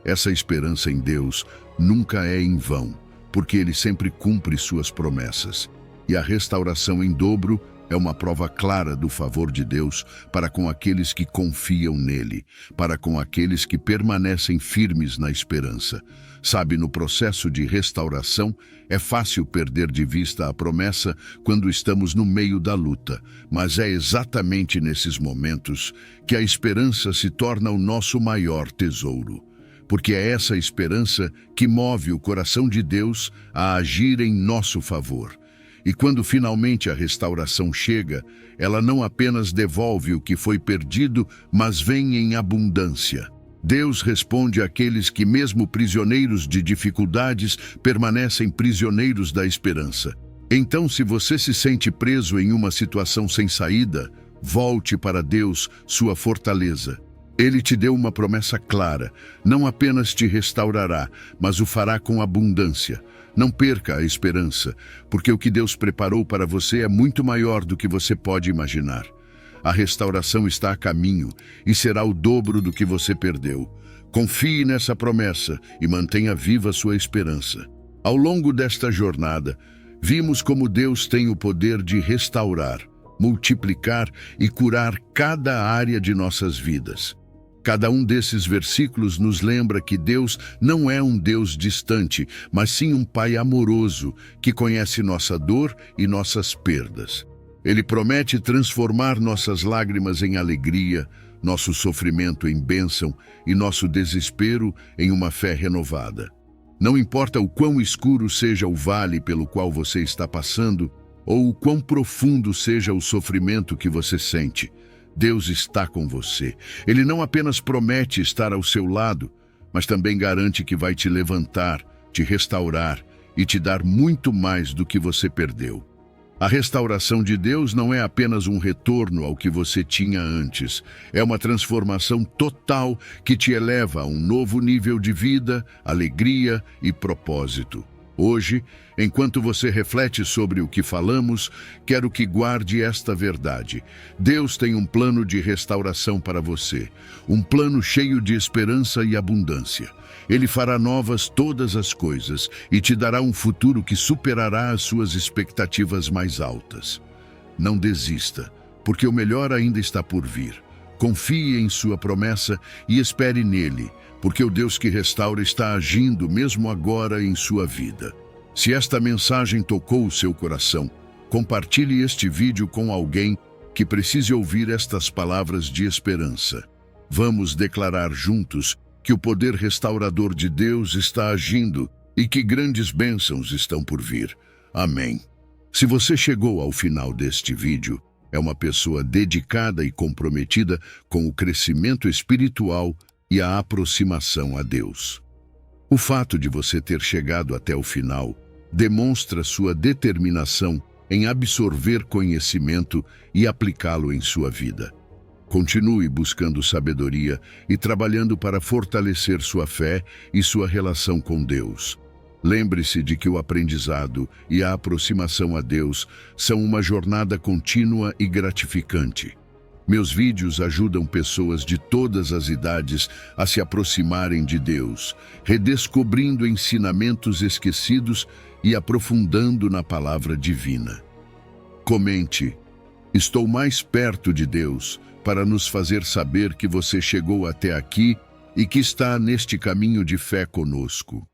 Essa esperança em Deus nunca é em vão, porque Ele sempre cumpre suas promessas. E a restauração em dobro é uma prova clara do favor de Deus para com aqueles que confiam nele, para com aqueles que permanecem firmes na esperança. Sabe, no processo de restauração, é fácil perder de vista a promessa quando estamos no meio da luta, mas é exatamente nesses momentos que a esperança se torna o nosso maior tesouro. Porque é essa esperança que move o coração de Deus a agir em nosso favor. E quando finalmente a restauração chega, ela não apenas devolve o que foi perdido, mas vem em abundância. Deus responde àqueles que, mesmo prisioneiros de dificuldades, permanecem prisioneiros da esperança. Então, se você se sente preso em uma situação sem saída, volte para Deus, sua fortaleza. Ele te deu uma promessa clara: não apenas te restaurará, mas o fará com abundância. Não perca a esperança, porque o que Deus preparou para você é muito maior do que você pode imaginar. A restauração está a caminho e será o dobro do que você perdeu. Confie nessa promessa e mantenha viva sua esperança. Ao longo desta jornada, vimos como Deus tem o poder de restaurar, multiplicar e curar cada área de nossas vidas. Cada um desses versículos nos lembra que Deus não é um Deus distante, mas sim um Pai amoroso que conhece nossa dor e nossas perdas. Ele promete transformar nossas lágrimas em alegria, nosso sofrimento em bênção e nosso desespero em uma fé renovada. Não importa o quão escuro seja o vale pelo qual você está passando, ou o quão profundo seja o sofrimento que você sente, Deus está com você. Ele não apenas promete estar ao seu lado, mas também garante que vai te levantar, te restaurar e te dar muito mais do que você perdeu. A restauração de Deus não é apenas um retorno ao que você tinha antes. É uma transformação total que te eleva a um novo nível de vida, alegria e propósito. Hoje, enquanto você reflete sobre o que falamos, quero que guarde esta verdade. Deus tem um plano de restauração para você, um plano cheio de esperança e abundância. Ele fará novas todas as coisas e te dará um futuro que superará as suas expectativas mais altas. Não desista, porque o melhor ainda está por vir. Confie em sua promessa e espere nele, porque o Deus que restaura está agindo mesmo agora em sua vida. Se esta mensagem tocou o seu coração, compartilhe este vídeo com alguém que precise ouvir estas palavras de esperança. Vamos declarar juntos que o poder restaurador de Deus está agindo e que grandes bênçãos estão por vir. Amém. Se você chegou ao final deste vídeo, é uma pessoa dedicada e comprometida com o crescimento espiritual e a aproximação a Deus. O fato de você ter chegado até o final demonstra sua determinação em absorver conhecimento e aplicá-lo em sua vida. Continue buscando sabedoria e trabalhando para fortalecer sua fé e sua relação com Deus. Lembre-se de que o aprendizado e a aproximação a Deus são uma jornada contínua e gratificante. Meus vídeos ajudam pessoas de todas as idades a se aproximarem de Deus, redescobrindo ensinamentos esquecidos e aprofundando na palavra divina. Comente: estou mais perto de Deus, para nos fazer saber que você chegou até aqui e que está neste caminho de fé conosco.